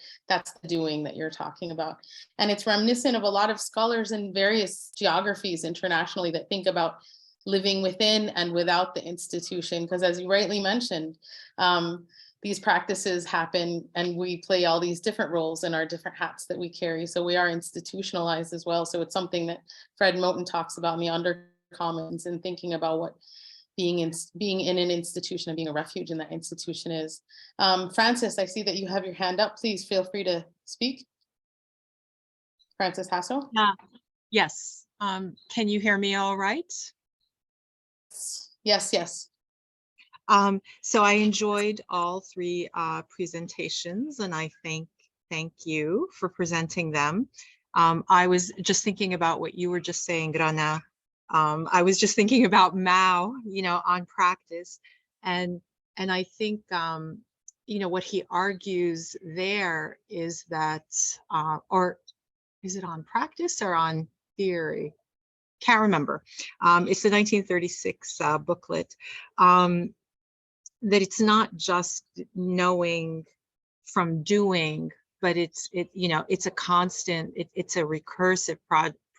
doing that you're talking about. And it's reminiscent of a lot of scholars in various geographies internationally that think about living within and without the institution, because as you rightly mentioned, these practices happen and we play all these different roles in our different hats that we carry. So we are institutionalized as well. So it's something that Fred Moten talks about in the Undercommons, and thinking about what being in an institution and being a refuge in that institution is. Francis, I see that you have your hand up. Please feel free to speak. Francis Hasso? Yes. Can you hear me all right? Yes, yes. So I enjoyed all three presentations, and I thank you for presenting them. I was just thinking about what you were just saying, Rana, I was just thinking about Mao, on practice, and I think what he argues there is that, or is it on practice or on theory? Can't remember. It's the 1936 booklet, that it's not just knowing from doing, but it's a constant, it's a recursive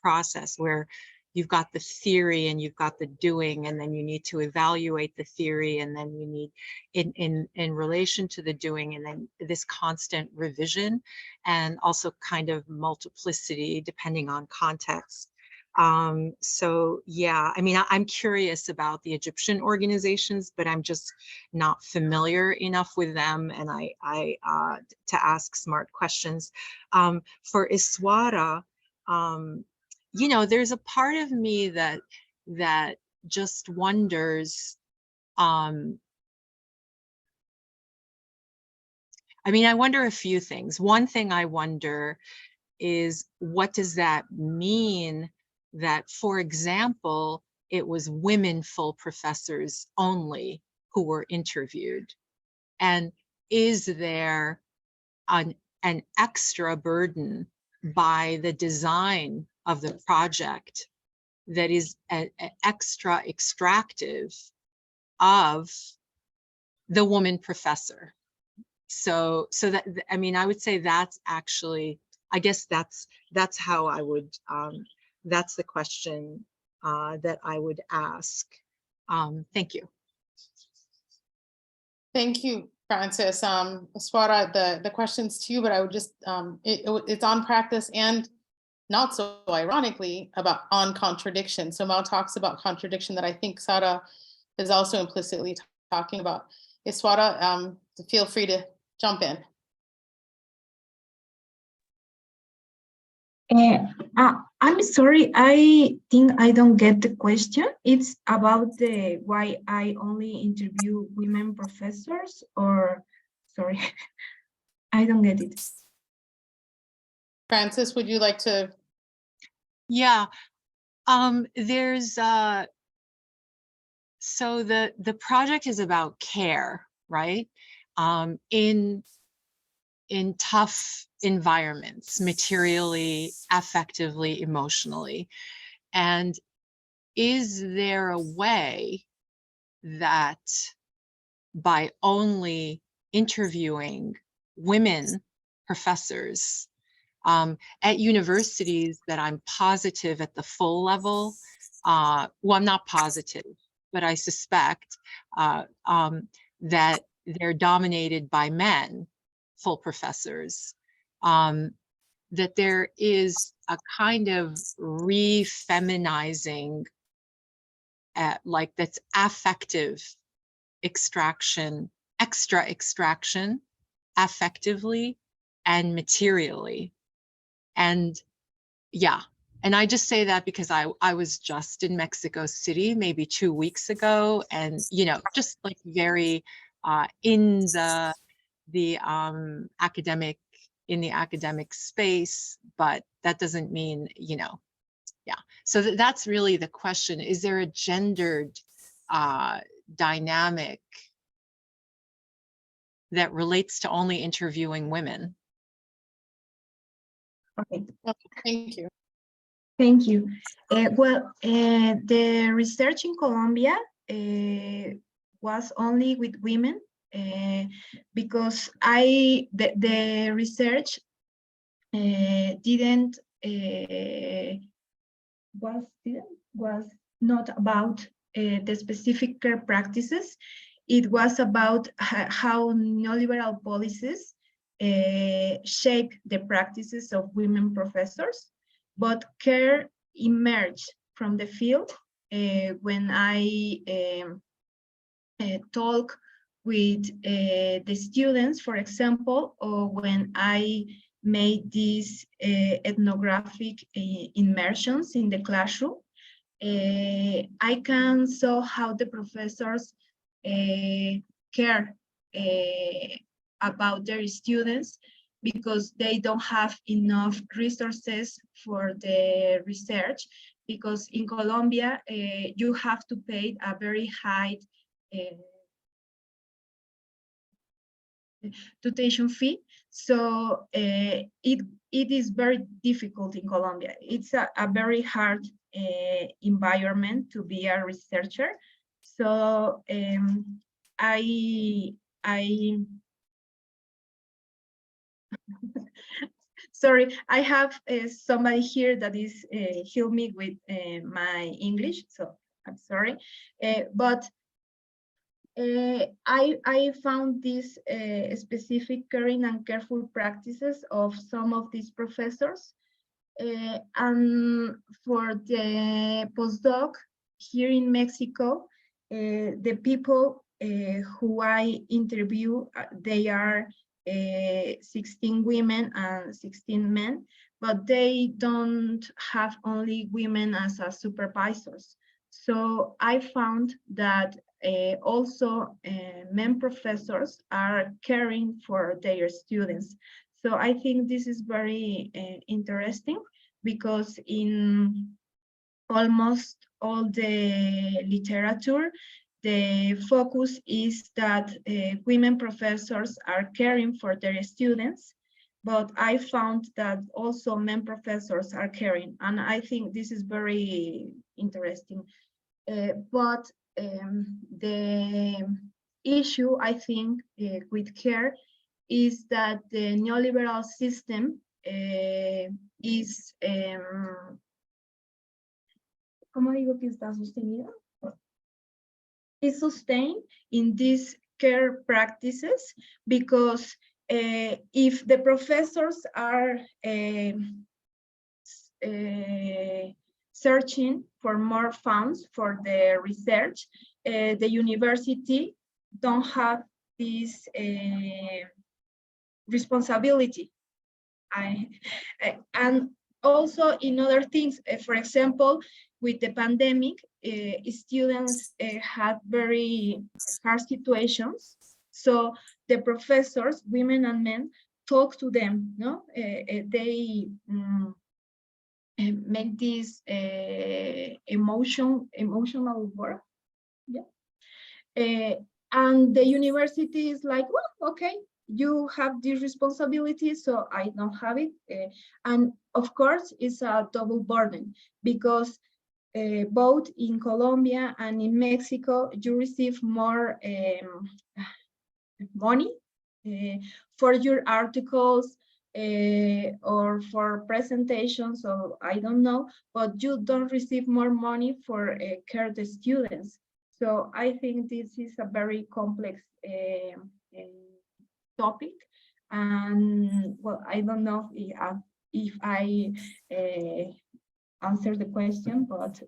process where you've got the theory and you've got the doing, and then you need to evaluate the theory, and then you need in relation to the doing, and then this constant revision, and also kind of multiplicity depending on context. So yeah, I mean, I'm curious about the Egyptian organizations, but I'm just not familiar enough with them, and I to ask smart questions. For Isaura, there's a part of me that just wonders, I mean, I wonder a few things. One thing I wonder is, what does that mean that, for example, it was women full professors only who were interviewed? And is there an extra burden by the design of the project that is extra extractive of the woman professor? So that, I mean, I would say that's actually, I guess that's how I would, that's the question that I would ask. Thank you. Thank you, Francis. Isaura, the questions to you, but I would just, it's on practice and not so ironically on contradiction. So Mao talks about contradiction that I think Sara is also implicitly talking about. Isaura, feel free to jump in. I'm sorry, I think I don't get the question. It's about why I only interview women professors, or sorry, I don't get it. Francis, would you like to? Yeah, there's so the project is about care, right? In tough environments, materially, affectively, emotionally. And is there a way that by only interviewing women professors at universities that I'm positive at the full level, well, I'm not positive, but I suspect that they're dominated by men, full professors, that there is a kind of re-feminizing, like that's affective extraction, extra extraction, affectively and materially. And yeah, and I just say that because I was just in Mexico City maybe 2 weeks ago, and just like very in the academic space, but that doesn't mean, yeah. So that's really the question. Is there a gendered dynamic that relates to only interviewing women? Okay. Thank you. Thank you. Well, the research in Colombia was only with women because the research was not about the specific care practices. It was about how neoliberal policies shape the practices of women professors, but care emerged from the field when I talk with the students, for example, or when I made these ethnographic immersions in the classroom. I can saw how the professors care about their students because they don't have enough resources for the research, because in Colombia, you have to pay a very high tuition fee. So it is very difficult in Colombia. It's a very hard environment to be a researcher. So sorry, I have somebody here that is help me with my English, so I'm sorry. But I found these specific caring and careful practices of some of these professors. And for the postdoc here in Mexico, the people who I interview, they are 16 women and 16 men, but they don't have only women as supervisors. So I found that also men professors are caring for their students. So I think this is very interesting, because in almost all the literature, the focus is that women professors are caring for their students, but I found that also men professors are caring, and I think this is very interesting. But the issue, I think, with care is that the neoliberal system is, ¿cómo digo que está sostenido? Is sustained in these care practices, because if the professors are searching for more funds for the research, the university don't have this responsibility. And also in other things, for example, with the pandemic, students had very hard situations. So the professors, women and men, talk to them. No, they make this emotional work. Yeah. And the university is like, well, okay, you have this responsibility, so I don't have it. And of course, it's a double burden, because both in Colombia and in Mexico, you receive more money for your articles or for presentations, or I don't know, but you don't receive more money for care the students. So I think this is a very complex topic, and well, I don't know if I answered the question, but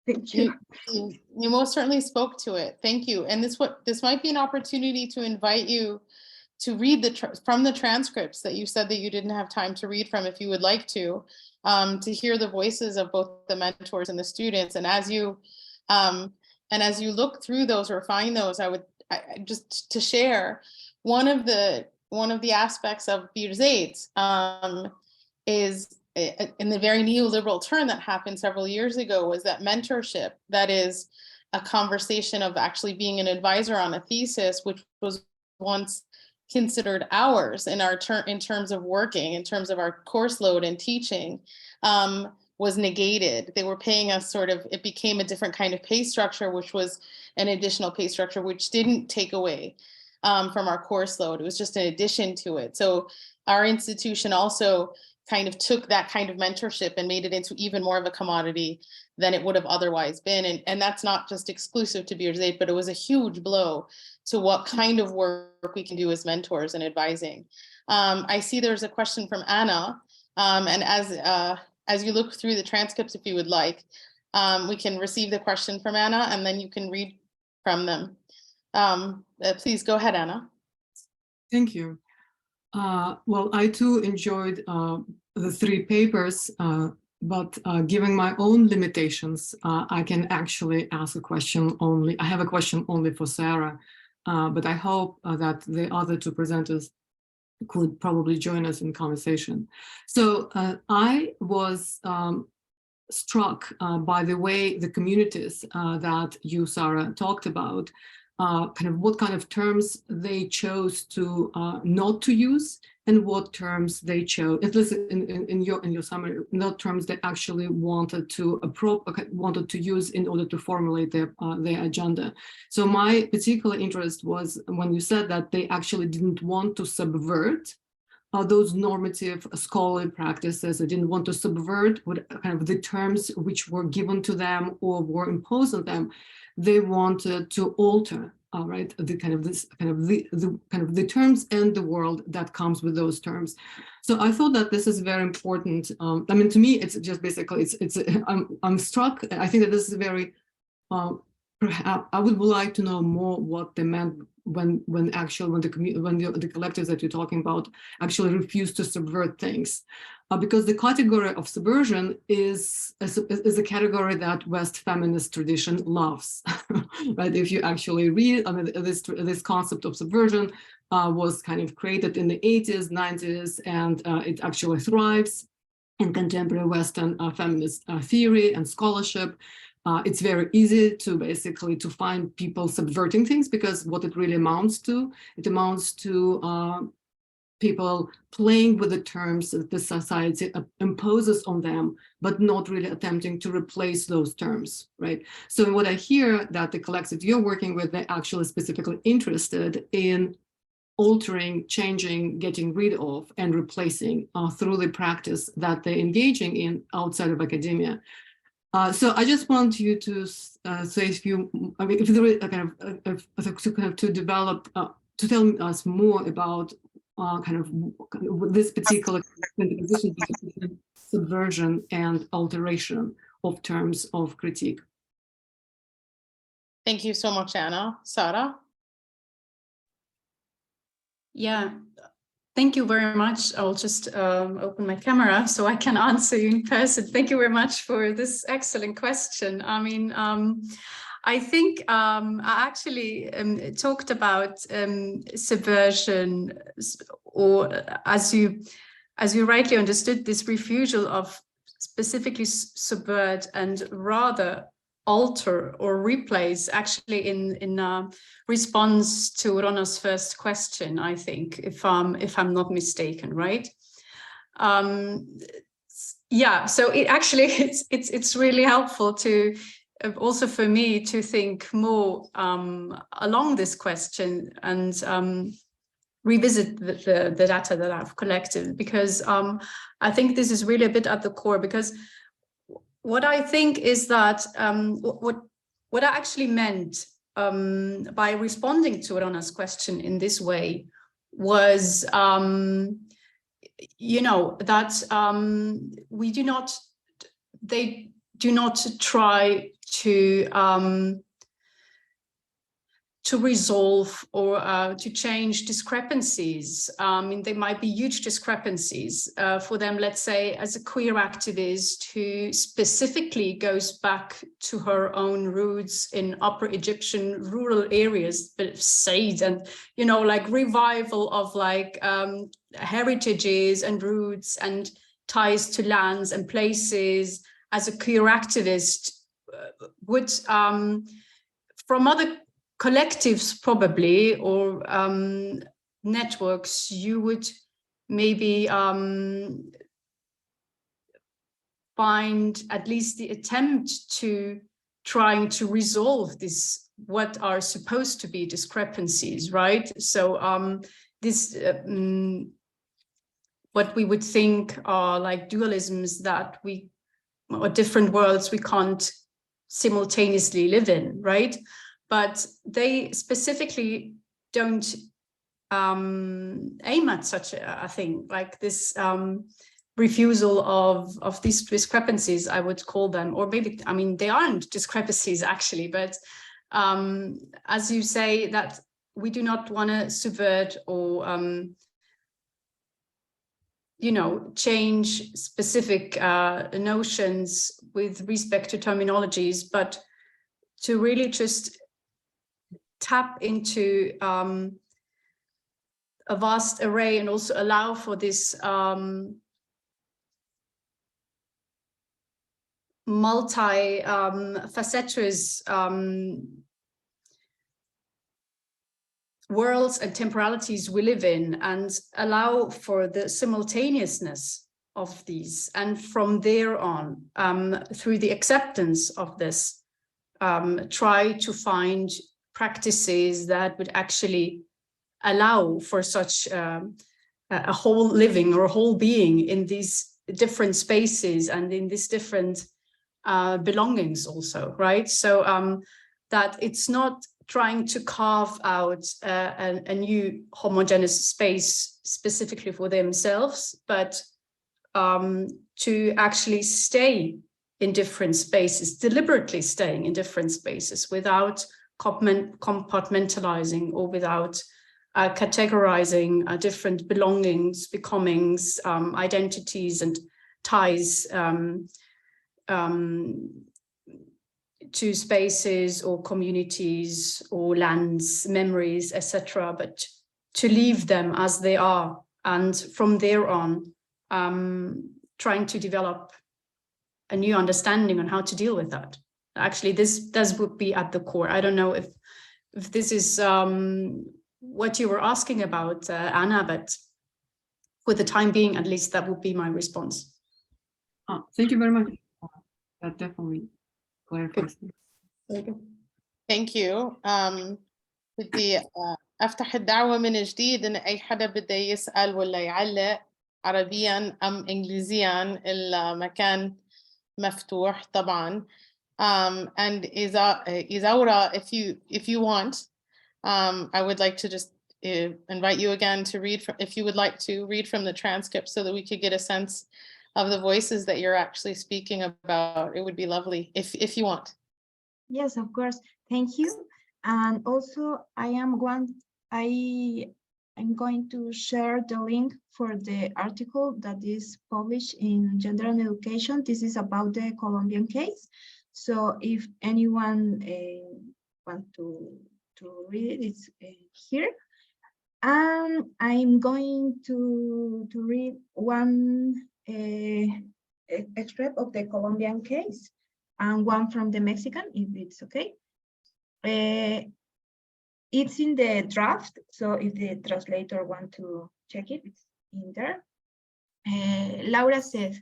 thank you. You most certainly spoke to it. Thank you. And this might be an opportunity to invite you to read from the transcripts that you said that you didn't have time to read from, if you would like to hear the voices of both the mentors and the students. And as you look through those or find those, I just to share one of the aspects of betrayal is in the very neoliberal turn that happened several years ago, was that mentorship, that is a conversation of actually being an advisor on a thesis, which was once considered ours in terms of working, in terms of our course load and teaching, was negated. They were paying us it became a different kind of pay structure, which was an additional pay structure, which didn't take away from our course load. It was just an addition to it. So our institution also kind of took that kind of mentorship and made it into even more of a commodity than it would have otherwise been. And that's not just exclusive to Beers-Aid, but it was a huge blow to what kind of work we can do as mentors and advising. I see there's a question from Anna, and as you look through the transcripts, if you would like, we can receive the question from Anna, and then you can read from them. Please go ahead, Anna. Thank you. Well, I too enjoyed the three papers, but given my own limitations, I can actually ask a question only. I have a question only for Sarah, but I hope that the other two presenters could probably join us in conversation. So I was struck by the way the communities that you, Sarah, talked about, kind of what kind of terms they chose to not to use, and what terms they chose, at least in your summary, not terms they actually wanted to use in order to formulate their agenda. So my particular interest was when you said that they actually didn't want to subvert those normative scholarly practices. They didn't want to subvert what kind of the terms which were given to them or were imposed on them. They wanted to alter, right, the kind of the terms and the world that comes with those terms. So I thought that this is very important. I mean, to me, it's just basically I'm struck. I think that this is very. Perhaps I would like to know more what they meant when the collectives that you're talking about actually refuse to subvert things, because the category of subversion is a category that West feminist tradition loves, right? If you actually read, I mean, this concept of subversion was kind of created in the 80s, 90s, and it actually thrives in contemporary Western feminist theory and scholarship. It's very easy to basically to find people subverting things, because what it really amounts to, people playing with the terms that the society imposes on them, but not really attempting to replace those terms, right? So what I hear that the collective you're working with, they're actually specifically interested in altering, changing, getting rid of, and replacing through the practice that they're engaging in outside of academia. So I just want you to say if there is a kind of to develop, to tell us more about kind of this particular position between subversion and alteration of terms of critique. Thank you so much, Anna. Sarah? Yeah. Thank you very much. I'll just open my camera so I can answer you in person. Thank you very much for this excellent question. I mean, I think I actually talked about subversion, or as you rightly understood, this refusal of specifically subvert and rather alter or replace, actually in response to Rana's first question, I think, if I'm not mistaken, right? Yeah, so it actually it's really helpful to also for me to think more along this question and revisit the data that I've collected, because I think this is really a bit at the core, because what I think is that what I actually meant by responding to Rana's question in this way was, you know, that they do not try to resolve or to change discrepancies. I mean, there might be huge discrepancies for them, let's say, as a queer activist who specifically goes back to her own roots in Upper Egyptian rural areas, but Said, and, you know, like revival of like heritages and roots and ties to lands and places as a queer activist would, from other collectives probably, or networks, you would maybe find at least the attempt to trying to resolve this, what are supposed to be discrepancies, right? So this, what we would think are like dualisms that we, or different worlds we can't simultaneously live in, right? But they specifically don't aim at such a thing, like this refusal of these discrepancies, I would call them, or maybe, I mean, they aren't discrepancies actually, but as you say, that we do not want to subvert or, you know, change specific notions with respect to terminologies, but to really just tap into a vast array and also allow for this multi-faceted worlds and temporalities we live in, and allow for the simultaneousness of these. And from there on, through the acceptance of this, try to find practices that would actually allow for such a whole living or a whole being in these different spaces and in these different belongings also, right? So that it's not trying to carve out a new homogeneous space specifically for themselves, but to actually stay in different spaces, deliberately staying in different spaces without compartmentalizing or without categorizing different belongings, becomings, identities and ties to spaces or communities or lands, memories, etc., but to leave them as they are, and from there on trying to develop a new understanding on how to deal with that. Actually, this would be at the core. I don't know if this is what you were asking about, Anna, but for the time being, at least, that would be my response. Thank you very much. That definitely clarifies. Thank you. بدي أفتح الدعوة من جديد إن أي حدا بده يسأل ولا يعلق عربيا أم إنجليزيا، المكان مفتوح طبعا. And Isaura, if you want, I would like to just invite you again to read from, if you would like to read from the transcript so that we could get a sense of the voices that you're actually speaking about. It would be lovely if you want. Yes, of course. Thank you. And also I'm going to share the link for the article that is published in Gender and Education. This is about the Colombian case. So if anyone want to read it, it's here. And I'm going to read one extract of the Colombian case and one from the Mexican, if it's okay. It's in the draft, so if the translator want to check it, it's in there. Laura said,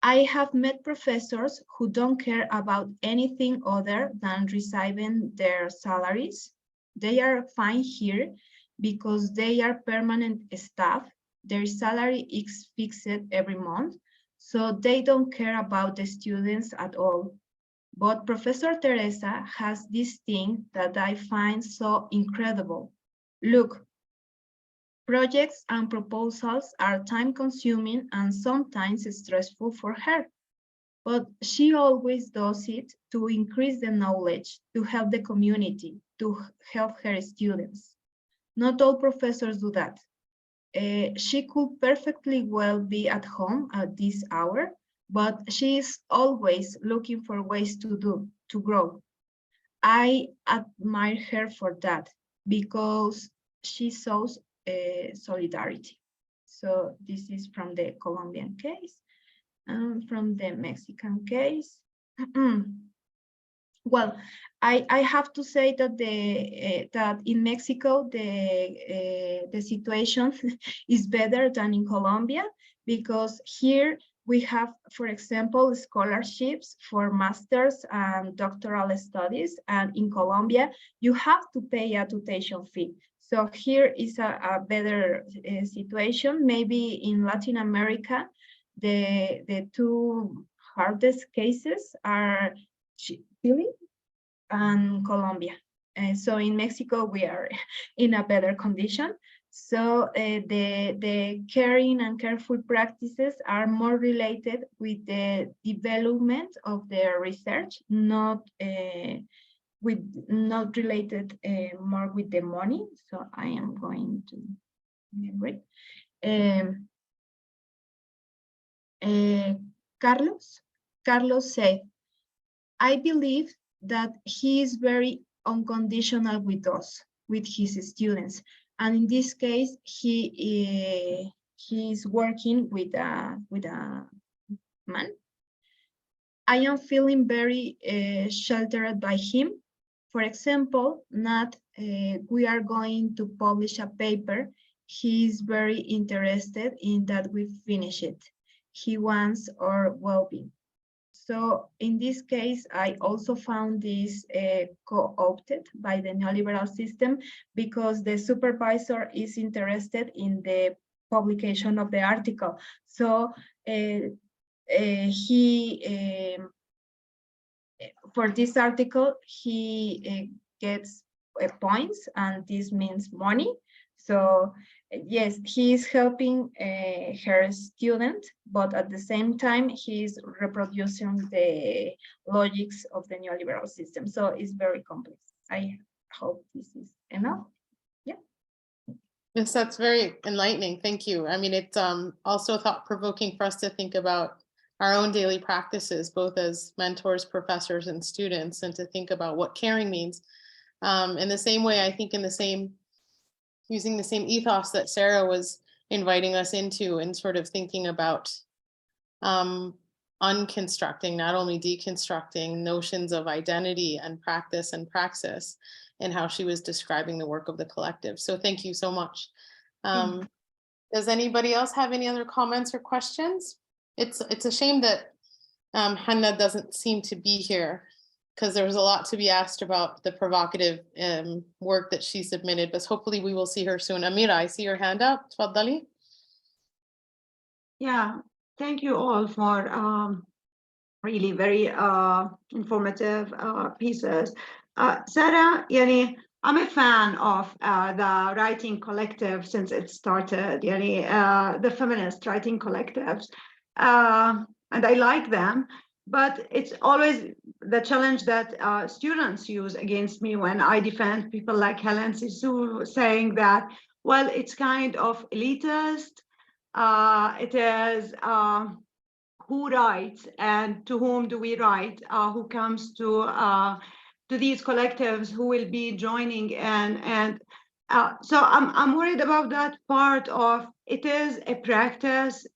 I have met professors who don't care about anything other than receiving their salaries. They are fine here because they are permanent staff. Their salary is fixed every month, so they don't care about the students at all. But Professor Teresa has this thing that I find so incredible. Look, projects and proposals are time-consuming and sometimes stressful for her, but she always does it to increase the knowledge, to help the community, to help her students. Not all professors do that. She could perfectly well be at home at this hour, but she is always looking for ways to grow. I admire her for that because she shows solidarity. So this is from the Colombian case and from the Mexican case. Well, I have to say that that in Mexico the situation is better than in Colombia, because here we have, for example, scholarships for master's and doctoral studies, and in Colombia you have to pay a tuition fee. So here is a better situation. Maybe in Latin America, the two hardest cases are Chile and Colombia. So in Mexico, we are in a better condition. So the caring and careful practices are more related with the development of the research, not related more with the money. So I am going to read. Carlos said, I believe that he is very unconditional with us, with his students. And in this case, he's working with a man. I am feeling very sheltered by him. For example, we are going to publish a paper. He's very interested in that we finish it. He wants our well-being. So in this case, I also found this co-opted by the neoliberal system because the supervisor is interested in the publication of the article. So for this article, he gets points, and this means money. So yes, he is helping her student, but at the same time, he is reproducing the logics of the neoliberal system. So it's very complex. I hope this is enough. Yeah. Yes, that's very enlightening. Thank you. I mean, it's also thought-provoking for us to think about our own daily practices, both as mentors, professors, and students, and to think about what caring means. In the same way, I think using the same ethos that Sarah was inviting us into, and sort of thinking about unconstructing, not only deconstructing notions of identity and practice and praxis, and how she was describing the work of the collective. So thank you so much. Does anybody else have any other comments or questions? It's a shame that Hanna doesn't seem to be here, because there was a lot to be asked about the provocative work that she submitted, but hopefully we will see her soon. Amira, I see your hand up. Tfaddali. Yeah, thank you all for really very informative pieces. Sarah, I'm a fan of the writing collective since it started, the feminist writing collectives, and I like them. But it's always the challenge that students use against me when I defend people like Helen Sissou, saying that, well, it's kind of elitist. It is who writes and to whom do we write? Who comes to these collectives? Who will be joining? And so I'm worried about that part of it is a practice.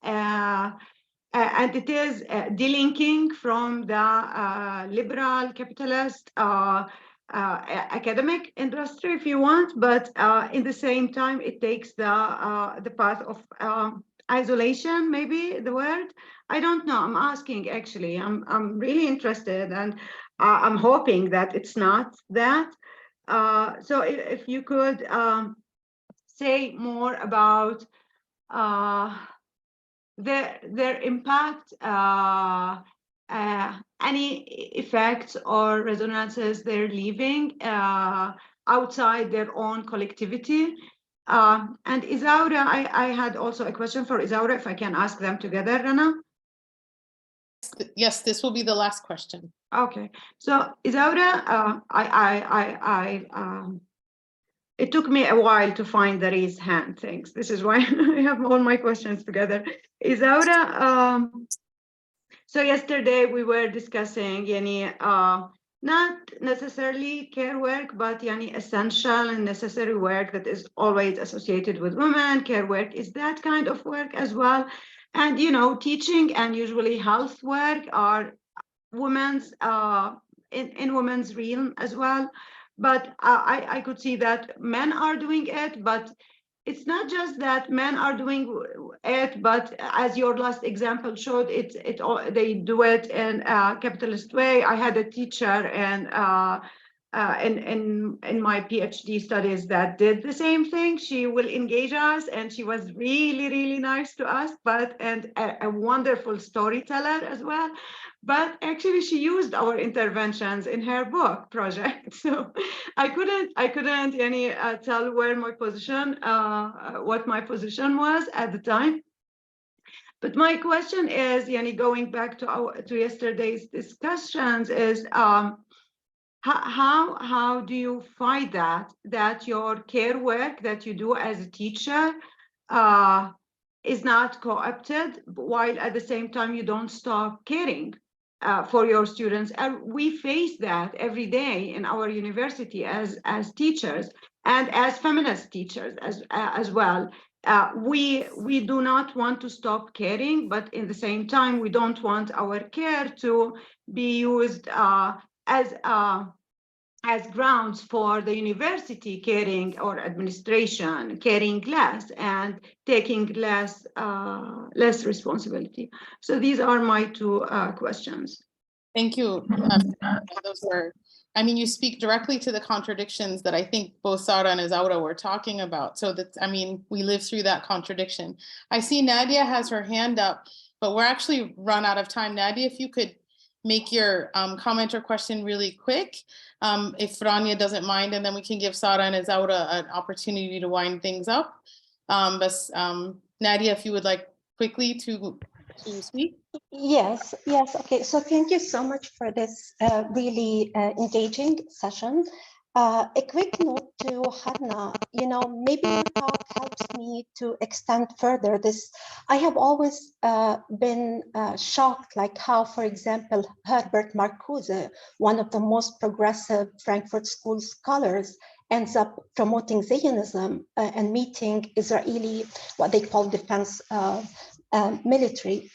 And it is delinking from the liberal capitalist academic industry, if you want, but in the same time, it takes the path of isolation, maybe the word. I don't know. I'm asking, actually. I'm really interested, and I'm hoping that it's not that. So if you could say more about their impact, any effects or resonances they're leaving outside their own collectivity. And Isaura, I had also a question for Isaura, if I can ask them together, Rana. Yes, this will be the last question. Okay, so Isaura, it took me a while to find the raise hand things. This is why I have all my questions together. Isaura, so yesterday we were discussing not necessarily care work, but essential and necessary work that is always associated with women. Care work is that kind of work as well. And teaching and usually health work are women's in women's realm as well. But I could see that men are doing it, but it's not just that men are doing it, but as your last example showed, they do it in a capitalist way. I had a teacher and in my PhD studies that did the same thing. She will engage us, and she was really, really nice to us, and a wonderful storyteller as well. But actually, she used our interventions in her book project. So I couldn't tell where my position, what my position was at the time. But my question is, going back to yesterday's discussions, is how do you fight that your care work that you do as a teacher is not co-opted, while at the same time you don't stop caring? for your students. And we face that every day in our university as teachers and as feminist teachers as well. We do not want to stop caring, but in the same time, we don't want our care to be used as grounds for the university caring or administration caring less and taking less responsibility. So these are my two questions. Thank you. Those were, I mean, you speak directly to the contradictions that I think both Sara and Isaura were talking about. So that, I mean, we live through that contradiction. I see Nadia has her hand up, but we're actually run out of time. Nadia, if you could make your comment or question really quick, if Rania doesn't mind, and then we can give Sara and Isaura an opportunity to wind things up. But Nadia, if you would like quickly to speak. Yes, okay. So thank you so much for this really engaging session. A quick note to Hanna, you know, maybe your talk helps me to extend further this. I have always been shocked, like how, for example, Herbert Marcuse, one of the most progressive Frankfurt School scholars, ends up promoting Zionism and meeting Israeli, what they call defense military.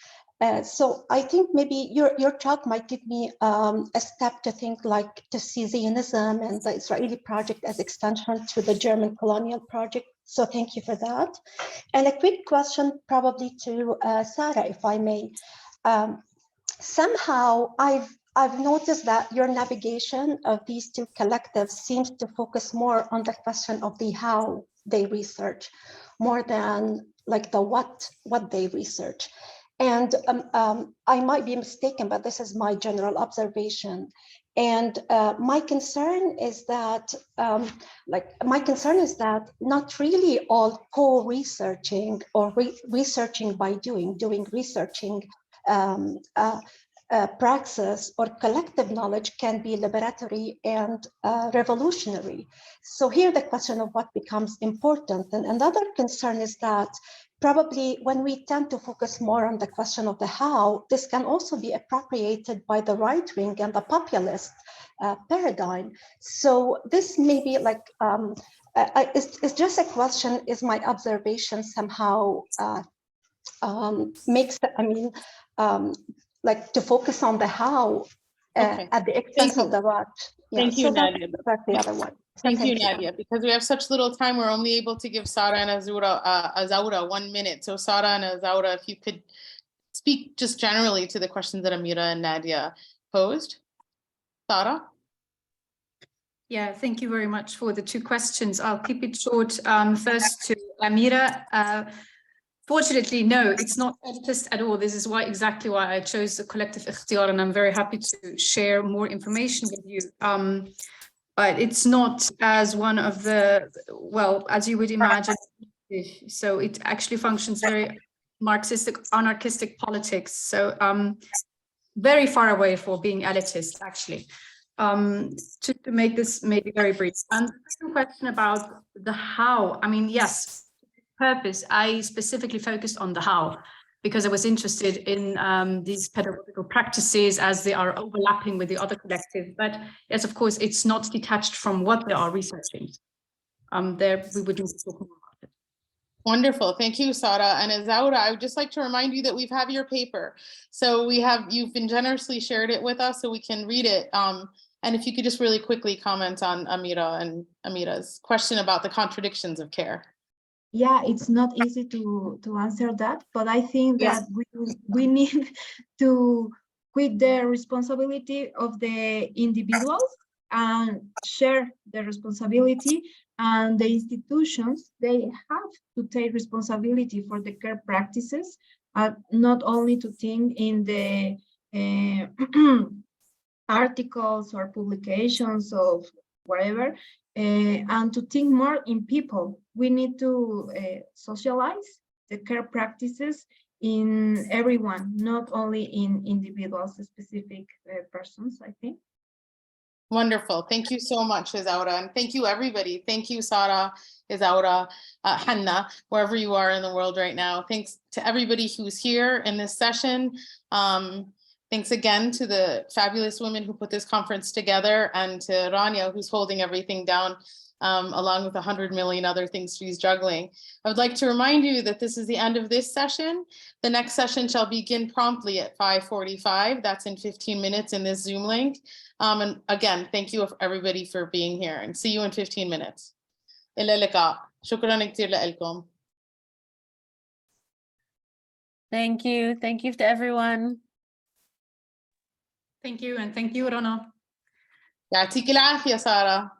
So I think maybe your talk might give me a step to think, like, to see Zionism and the Israeli project as extension to the German colonial project. So thank you for that. And a quick question probably to Sara, if I may. Somehow I've noticed that your navigation of these two collectives seems to focus more on the question of the how they research, more than like the what they research. And I might be mistaken, but this is my general observation. And my concern is that, not really all co-researching or researching by doing researching praxis or collective knowledge can be liberatory and revolutionary. So here the question of what becomes important. And another concern is that probably when we tend to focus more on the question of the how, this can also be appropriated by the right wing and the populist paradigm. So this may be like, it's just a question, is my observation somehow makes, like to focus on the how at the expense of the what. Yeah, Thank you, so Nadia. that's the other one. Thank you, Nadia. Because we have such little time, we're only able to give Sara and Isaura 1 minute. So Sara and Isaura, if you could speak just generally to the questions that Amira and Nadia posed. Sara? Yeah, thank you very much for the two questions. I'll keep it short. First to Amira. Fortunately, no, it's not elitist at all. This is exactly why I chose the collective ikhtiyar, and I'm very happy to share more information with you. But it's not as one of the, well, as you would imagine. So it actually functions very Marxistic, anarchistic politics. So very far away for being elitist, actually. To make this maybe very brief. And the second question about the how, I mean, yes, purpose, I specifically focused on the how, because I was interested in these pedagogical practices as they are overlapping with the other collective. But yes, of course, it's not detached from what they are researching. There we would need to talk more about it. Wonderful. Thank you, Sara. And Isaura, I would just like to remind you that we have your paper. So you've been generously shared it with us so we can read it. And if you could just really quickly comment on Amira and Amira's question about the contradictions of care. Yeah, it's not easy to answer that, but I think that we need to quit the responsibility of the individuals and share the responsibility, and the institutions, they have to take responsibility for the care practices, not only to think in the articles or publications of whatever, and to think more in people. We need to socialize the care practices in everyone, not only in individuals, specific persons, I think. Wonderful. Thank you so much, Isaura. And thank you, everybody. Thank you, Sara, Isaura, Hanna, wherever you are in the world right now. Thanks to everybody who's here in this session. Thanks again to the fabulous women who put this conference together, and to Rana, who's holding everything down, along with 100 million other things she's juggling. I would like to remind you that this is the end of this session. The next session shall begin promptly at 5:45. That's in 15 minutes in this Zoom link. And again, thank you everybody for being here, and see you in 15 minutes. إلى اللقاء. شكرا كثير لكم. Thank you. Thank you to everyone. Thank you, and thank you, Rana. يعطيك العافية سارة.